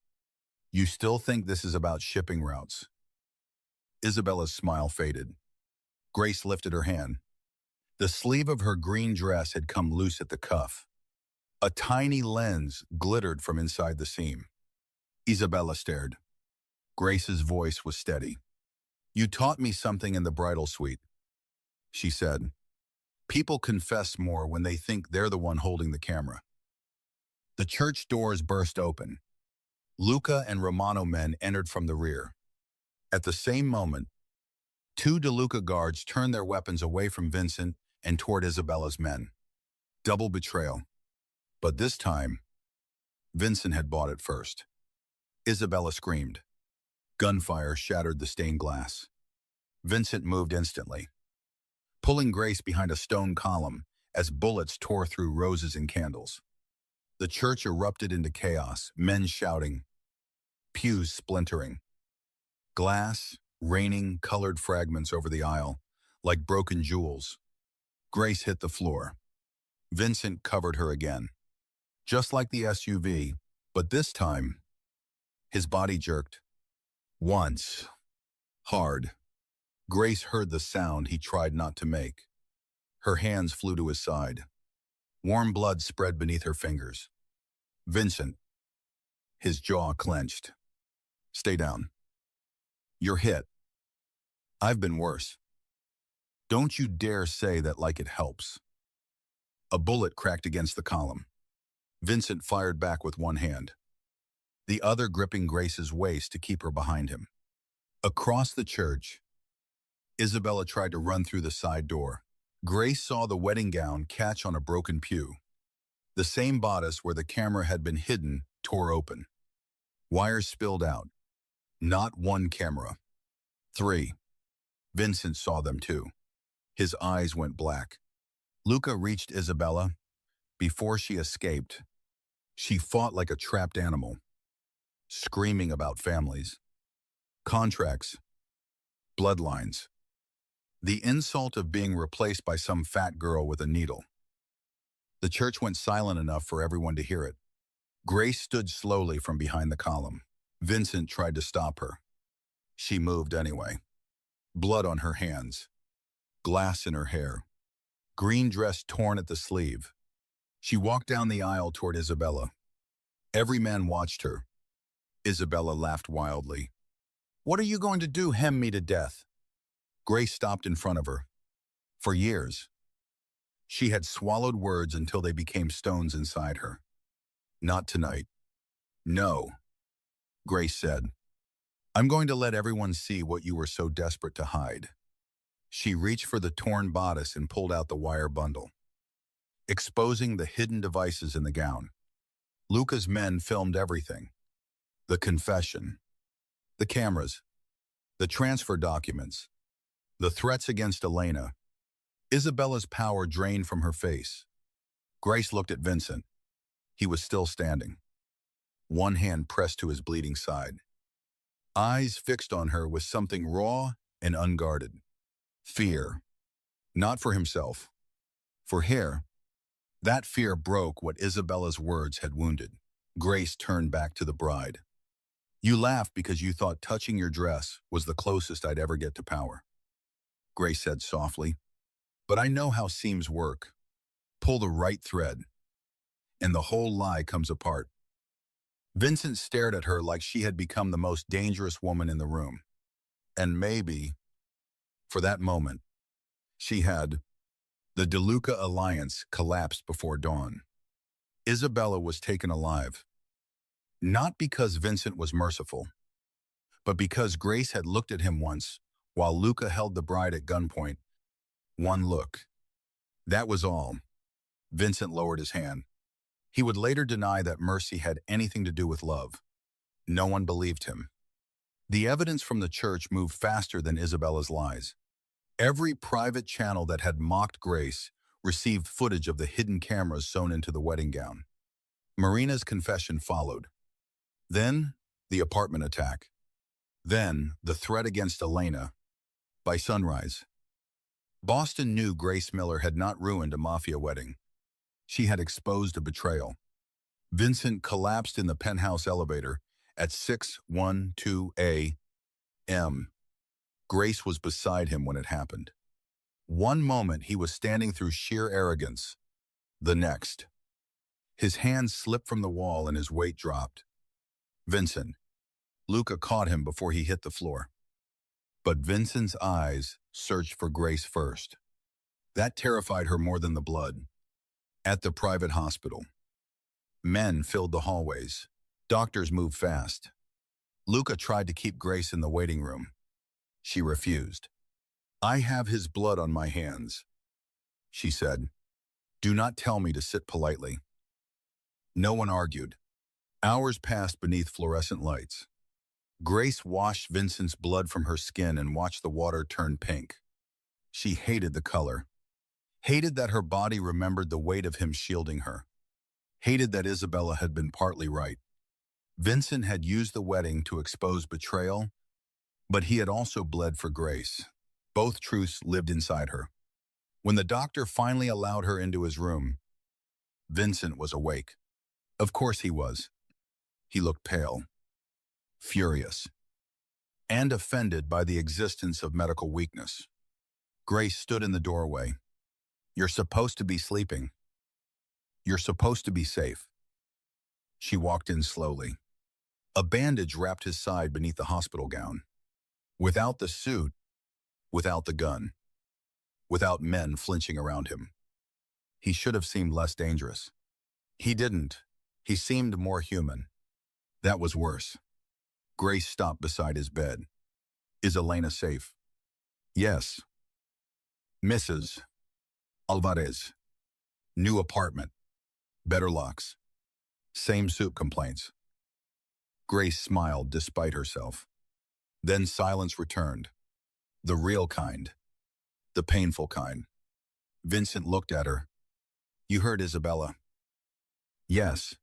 You still think this is about shipping routes? Isabella's smile faded. Grace lifted her hand. The sleeve of her green dress had come loose at the cuff. A tiny lens glittered from inside the seam. Isabella stared. Grace's voice was steady. You taught me something in the bridal suite, she said. People confess more when they think they're the one holding the camera. The church doors burst open. Luca and Romano men entered from the rear. At the same moment, two DeLuca guards turned their weapons away from Vincent and toward Isabella's men. Double betrayal. But this time, Vincent had bought it first. Isabella screamed. Gunfire shattered the stained glass. Vincent moved instantly, pulling Grace behind a stone column as bullets tore through roses and candles. The church erupted into chaos, men shouting, pews splintering, glass raining colored fragments over the aisle like broken jewels. Grace hit the floor. Vincent covered her again. Just like the SUV, but this time, his body jerked. Once. Hard. Grace heard the sound he tried not to make. Her hands flew to his side. Warm blood spread beneath her fingers. Vincent. His jaw clenched. Stay down. You're hit. I've been worse. Don't you dare say that like it helps. A bullet cracked against the column. Vincent fired back with one hand, the other gripping Grace's waist to keep her behind him. Across the church, Isabella tried to run through the side door. Grace saw the wedding gown catch on a broken pew. The same bodice where the camera had been hidden tore open. Wires spilled out. Not one camera. 3. Vincent saw them too. His eyes went black. Luca reached Isabella. Before she escaped, she fought like a trapped animal, screaming about families, contracts, bloodlines. The insult of being replaced by some fat girl with a needle. The church went silent enough for everyone to hear it. Grace stood slowly from behind the column. Vincent tried to stop her. She moved anyway. Blood on her hands, glass in her hair, green dress torn at the sleeve. She walked down the aisle toward Isabella. Every man watched her. Isabella laughed wildly. "What are you going to do, hem me to death?" Grace stopped in front of her. For years, she had swallowed words until they became stones inside her. "Not tonight." "No," Grace said. "I'm going to let everyone see what you were so desperate to hide." She reached for the torn bodice and pulled out the wire bundle, exposing the hidden devices in the gown. Luca's men filmed everything. The confession, the cameras, the transfer documents, the threats against Elena. Isabella's power drained from her face. Grace looked at Vincent. He was still standing, one hand pressed to his bleeding side, eyes fixed on her with something raw and unguarded. Fear. Not for himself. For her. That fear broke what Isabella's words had wounded. Grace turned back to the bride. "You laughed because you thought touching your dress was the closest I'd ever get to power," Grace said softly. "But I know how seams work. Pull the right thread, and the whole lie comes apart." Vincent stared at her like she had become the most dangerous woman in the room. And maybe, for that moment, she had. The DeLuca alliance collapsed before dawn. Isabella was taken alive. Not because Vincent was merciful, but because Grace had looked at him once while Luca held the bride at gunpoint. One look. That was all. Vincent lowered his hand. He would later deny that mercy had anything to do with love. No one believed him. The evidence from the church moved faster than Isabella's lies. Every private channel that had mocked Grace received footage of the hidden cameras sewn into the wedding gown. Marina's confession followed. Then, the apartment attack. Then, the threat against Elena. By sunrise, Boston knew Grace Miller had not ruined a mafia wedding. She had exposed a betrayal. Vincent collapsed in the penthouse elevator at 612 a.m. Grace was beside him when it happened. One moment he was standing through sheer arrogance. The next, his hands slipped from the wall and his weight dropped. "Vincent." Luca caught him before he hit the floor. But Vincent's eyes searched for Grace first. That terrified her more than the blood. At the private hospital, men filled the hallways. Doctors moved fast. Luca tried to keep Grace in the waiting room. She refused. "I have his blood on my hands," she said. "Do not tell me to sit politely." No one argued. Hours passed beneath fluorescent lights. Grace washed Vincent's blood from her skin and watched the water turn pink. She hated the color. Hated that her body remembered the weight of him shielding her. Hated that Isabella had been partly right. Vincent had used the wedding to expose betrayal, but he had also bled for Grace. Both truths lived inside her. When the doctor finally allowed her into his room, Vincent was awake. Of course he was. He looked pale, furious, and offended by the existence of medical weakness. Grace stood in the doorway. "You're supposed to be sleeping. You're supposed to be safe." She walked in slowly. A bandage wrapped his side beneath the hospital gown. Without the suit, without the gun, without men flinching around him, he should have seemed less dangerous. He didn't. He seemed more human. That was worse. Grace stopped beside his bed. "Is Elena safe?" "Yes." "Mrs. Alvarez. New apartment. Better locks. Same soup complaints." Grace smiled despite herself. Then silence returned. The real kind. The painful kind. Vincent looked at her. "You heard Isabella?" "Yes."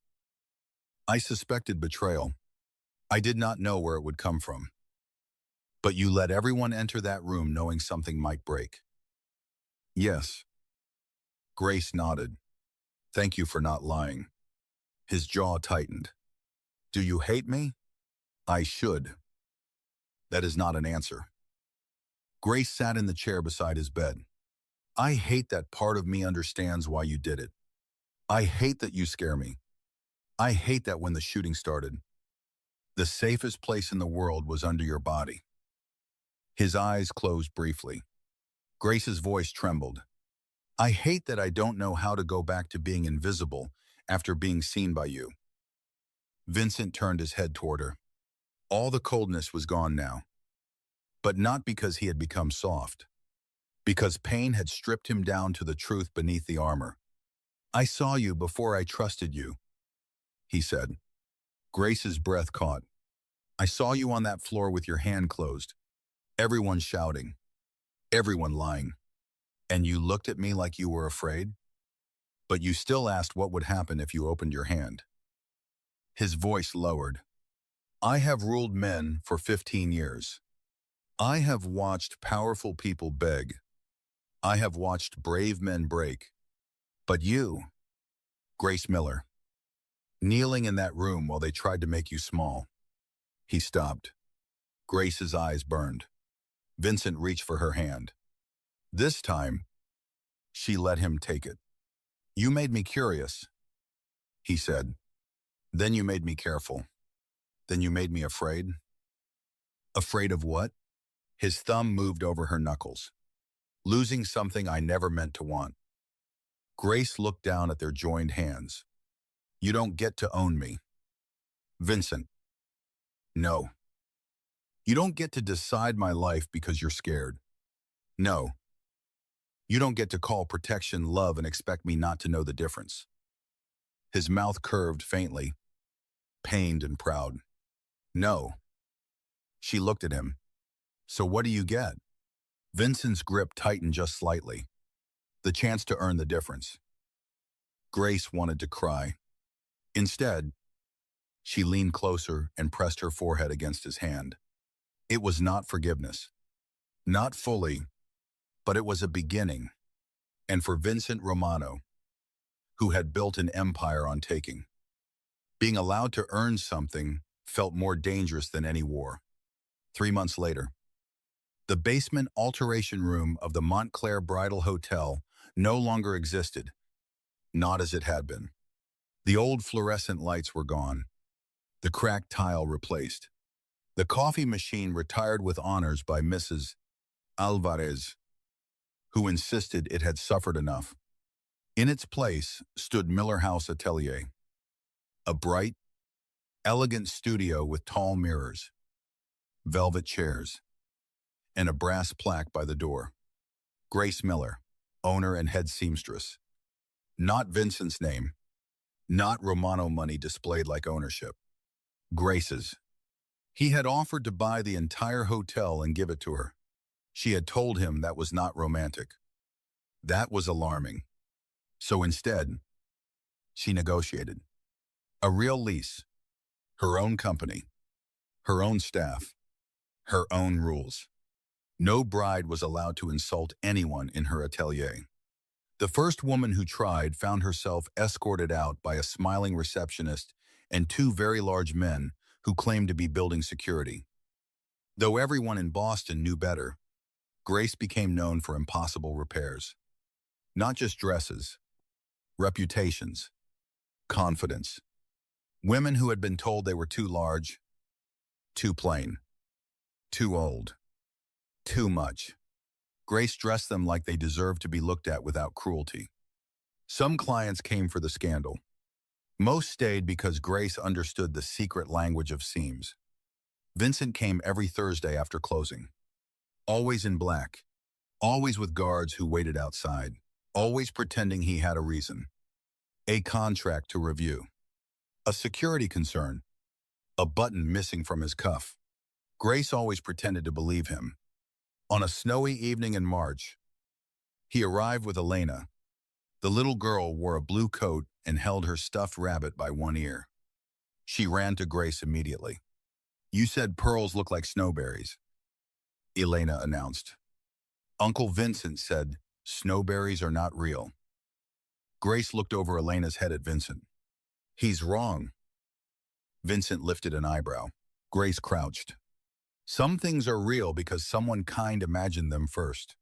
"I suspected betrayal. I did not know where it would come from. But you let everyone enter that room knowing something might break." "Yes." Grace nodded. Thank you for not lying. His jaw tightened. Do you hate me? I should. That is not an answer. Grace sat in the chair beside his bed. I hate that part of me understands why you did it. I hate that you scare me. I hate that when the shooting started, the safest place in the world was under your body. His eyes closed briefly. Grace's voice trembled. I hate that I don't know how to go back to being invisible after being seen by you. Vincent turned his head toward her. All the coldness was gone now. But not because he had become soft. Because pain had stripped him down to the truth beneath the armor. I saw you before I trusted you, he said. Grace's breath caught. I saw you on that floor with your hand closed. Everyone shouting. Everyone lying. And you looked at me like you were afraid? But you still asked what would happen if you opened your hand. His voice lowered. I have ruled men for 15 years. I have watched powerful people beg. I have watched brave men break. But you, Grace Miller, kneeling in that room while they tried to make you small. He stopped. Grace's eyes burned. Vincent reached for her hand. This time, she let him take it. You made me curious, he said. Then you made me careful. Then you made me afraid. Afraid of what? His thumb moved over her knuckles. Losing something I never meant to want. Grace looked down at their joined hands. You don't get to own me. Vincent. No. You don't get to decide my life because you're scared. No. You don't get to call protection love and expect me not to know the difference. His mouth curved faintly, pained and proud. No. She looked at him. So what do you get? Vincent's grip tightened just slightly. The chance to earn the difference. Grace wanted to cry. Instead, she leaned closer and pressed her forehead against his hand. It was not forgiveness. Not fully, but it was a beginning. And for Vincent Romano, who had built an empire on taking, being allowed to earn something felt more dangerous than any war. 3 months later, the basement alteration room of the Montclair Bridal Hotel no longer existed, not as it had been. The old fluorescent lights were gone, the cracked tile replaced. The coffee machine retired with honors by Mrs. Alvarez, who insisted it had suffered enough. In its place stood Miller House Atelier, a bright, elegant studio with tall mirrors, velvet chairs, and a brass plaque by the door. Grace Miller, owner and head seamstress. Not Vincent's name, not Romano money displayed like ownership. Grace's. He had offered to buy the entire hotel and give it to her. She had told him that was not romantic. That was alarming. So instead, she negotiated. A real lease, her own company, her own staff, her own rules. No bride was allowed to insult anyone in her atelier. The first woman who tried found herself escorted out by a smiling receptionist and 2 very large men who claimed to be building security. Though everyone in Boston knew better, Grace became known for impossible repairs. Not just dresses, reputations, confidence. Women who had been told they were too large, too plain, too old, too much. Grace dressed them like they deserved to be looked at without cruelty. Some clients came for the scandal. Most stayed because Grace understood the secret language of seams. Vincent came every Thursday after closing. Always in black. Always with guards who waited outside. Always pretending he had a reason. A contract to review. A security concern. A button missing from his cuff. Grace always pretended to believe him. On a snowy evening in March, he arrived with Elena. The little girl wore a blue coat and held her stuffed rabbit by one ear. She ran to Grace immediately. You said pearls look like snowberries, Elena announced. Uncle Vincent said snowberries are not real. Grace looked over Elena's head at Vincent. He's wrong. Vincent lifted an eyebrow. Grace crouched. Some things are real because someone kind imagined them first.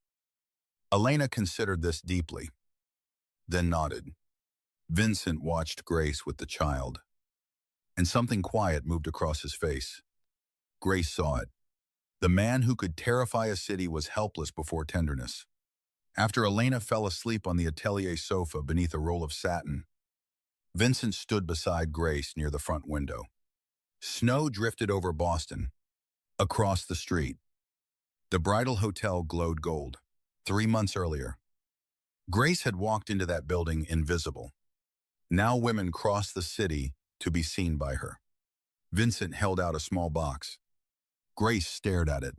Elena considered this deeply, then nodded. Vincent watched Grace with the child, and something quiet moved across his face. Grace saw it. The man who could terrify a city was helpless before tenderness. After Elena fell asleep on the atelier sofa beneath a roll of satin, Vincent stood beside Grace near the front window. Snow drifted over Boston. Across the street, the bridal hotel glowed gold. 3 months earlier, Grace had walked into that building invisible. Now women crossed the city to be seen by her. Vincent held out a small box. Grace stared at it.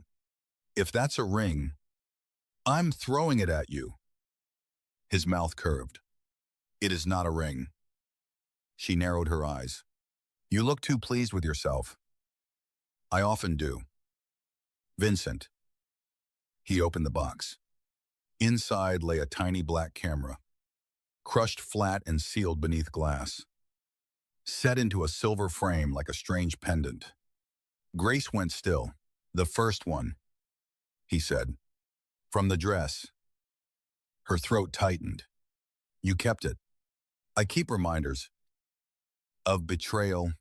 If that's a ring, I'm throwing it at you. His mouth curved. It is not a ring. She narrowed her eyes. You look too pleased with yourself. I often do. Vincent. He opened the box. Inside lay a tiny black camera, crushed flat and sealed beneath glass, set into a silver frame like a strange pendant. Grace went still. The first one, he said. From the dress. Her throat tightened. You kept it. I keep reminders. Of betrayal.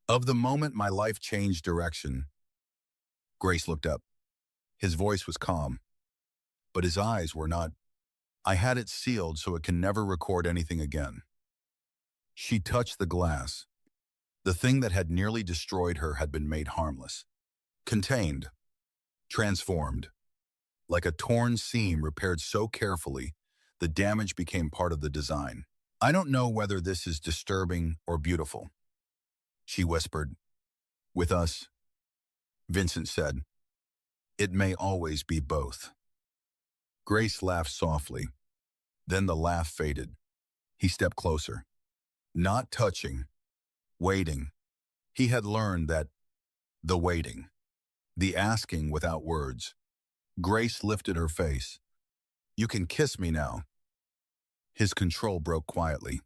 Of the moment my life changed direction. Grace looked up. His voice was calm, but his eyes were not. I had it sealed so it can never record anything again. She touched the glass. The thing that had nearly destroyed her had been made harmless. Contained. Transformed. Like a torn seam repaired so carefully, the damage became part of the design. I don't know whether this is disturbing or beautiful, she whispered. With us, Vincent said, it may always be both. Grace laughed softly. Then the laugh faded. He stepped closer. Not touching. Waiting. He had learned that the waiting. The asking without words. Grace lifted her face. You can kiss me now. His control broke quietly.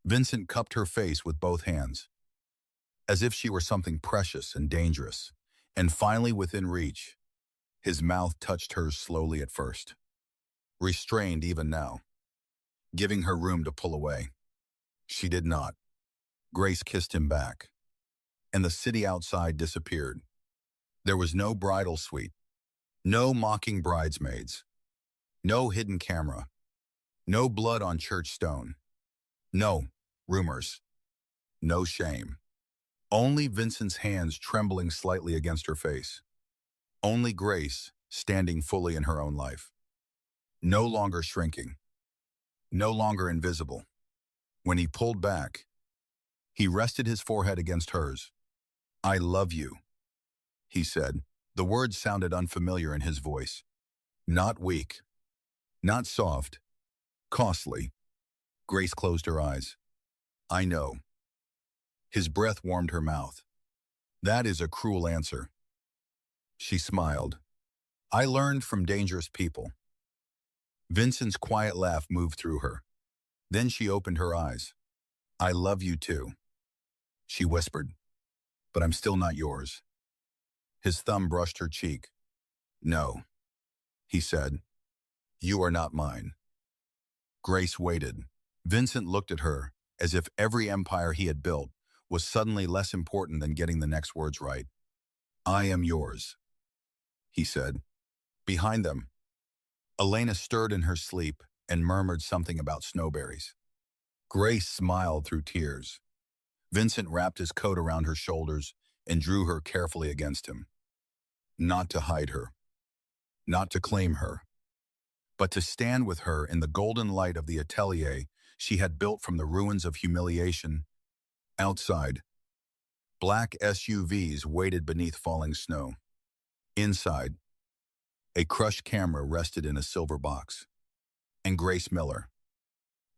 Vincent cupped her face with both hands, as if she were something precious and dangerous, and finally within reach. His mouth touched hers slowly at first, restrained even now, giving her room to pull away. She did not. Grace kissed him back, and the city outside disappeared. There was no bridal suite, no mocking bridesmaids, no hidden camera, no blood on church stone, no rumors, no shame. Only Vincent's hands trembling slightly against her face. Only Grace standing fully in her own life. No longer shrinking. No longer invisible. When he pulled back, he rested his forehead against hers. I love you, he said. The words sounded unfamiliar in his voice. Not weak. Not soft. Costly. Grace closed her eyes. I know. His breath warmed her mouth. That is a cruel answer. She smiled. I learned from dangerous people. Vincent's quiet laugh moved through her. Then she opened her eyes. I love you too, she whispered, but I'm still not yours. His thumb brushed her cheek. No, he said. You are not mine. Grace waited. Vincent looked at her as if every empire he had built was suddenly less important than getting the next words right. I am yours, he said. Behind them, Elena stirred in her sleep and murmured something about snowberries. Grace smiled through tears. Vincent wrapped his coat around her shoulders and drew her carefully against him. Not to hide her, not to claim her, but to stand with her in the golden light of the atelier she had built from the ruins of humiliation. Outside, black SUVs waited beneath falling snow. Inside, a crushed camera rested in a silver box. And Grace Miller,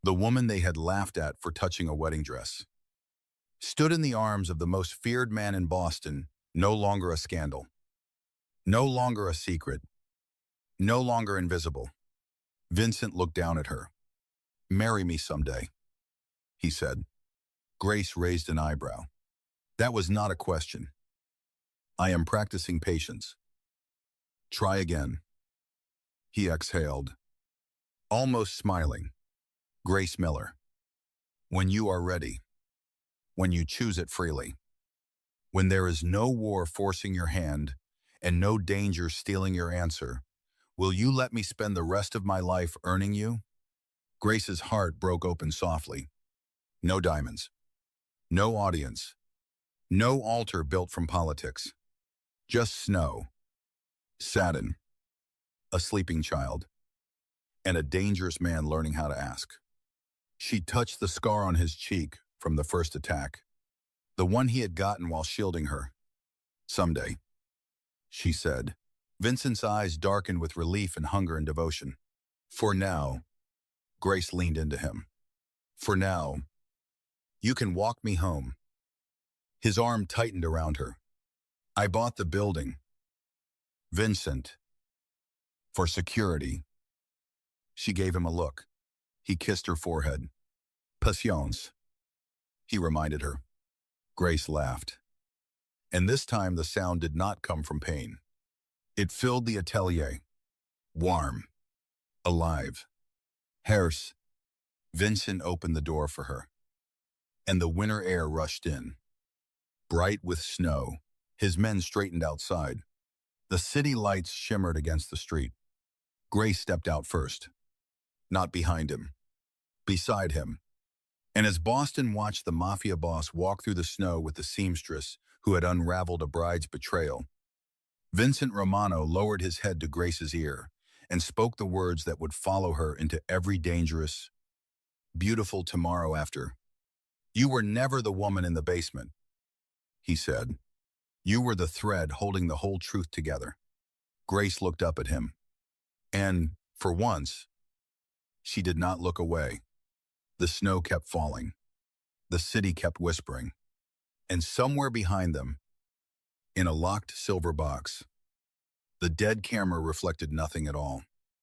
the woman they had laughed at for touching a wedding dress, stood in the arms of the most feared man in Boston, no longer a scandal, no longer a secret, no longer invisible. Vincent looked down at her. "Marry me someday," he said. Grace raised an eyebrow. "That was not a question. I am practicing patience." "Try again." He exhaled, almost smiling. "Grace Miller, when you are ready, when you choose it freely, when there is no war forcing your hand and no danger stealing your answer, will you let me spend the rest of my life earning you?" Grace's heart broke open softly. No diamonds, no audience, no altar built from politics. Just snow, satin, a sleeping child, and a dangerous man learning how to ask. She touched the scar on his cheek from the first attack, the one he had gotten while shielding her. "Someday," she said. Vincent's eyes darkened with relief and hunger and devotion. "For now," Grace leaned into him. "For now, you can walk me home." His arm tightened around her. "I bought the building, Vincent, for security." She gave him a look. He kissed her forehead. "Patience," he reminded her. Grace laughed. And this time the sound did not come from pain. It filled the atelier. Warm. Alive. "Herse." Vincent opened the door for her, and the winter air rushed in. Bright with snow, his men straightened outside. The city lights shimmered against the street. Grace stepped out first. Not behind him. Beside him. And as Boston watched the Mafia boss walk through the snow with the seamstress who had unraveled a bride's betrayal, Vincent Romano lowered his head to Grace's ear and spoke the words that would follow her into every dangerous, beautiful tomorrow after. "You were never the woman in the basement," he said. "You were the thread holding the whole truth together." Grace looked up at him. And, for once, she did not look away. The snow kept falling. The city kept whispering. And somewhere behind them, in a locked silver box, the dead camera reflected nothing at all.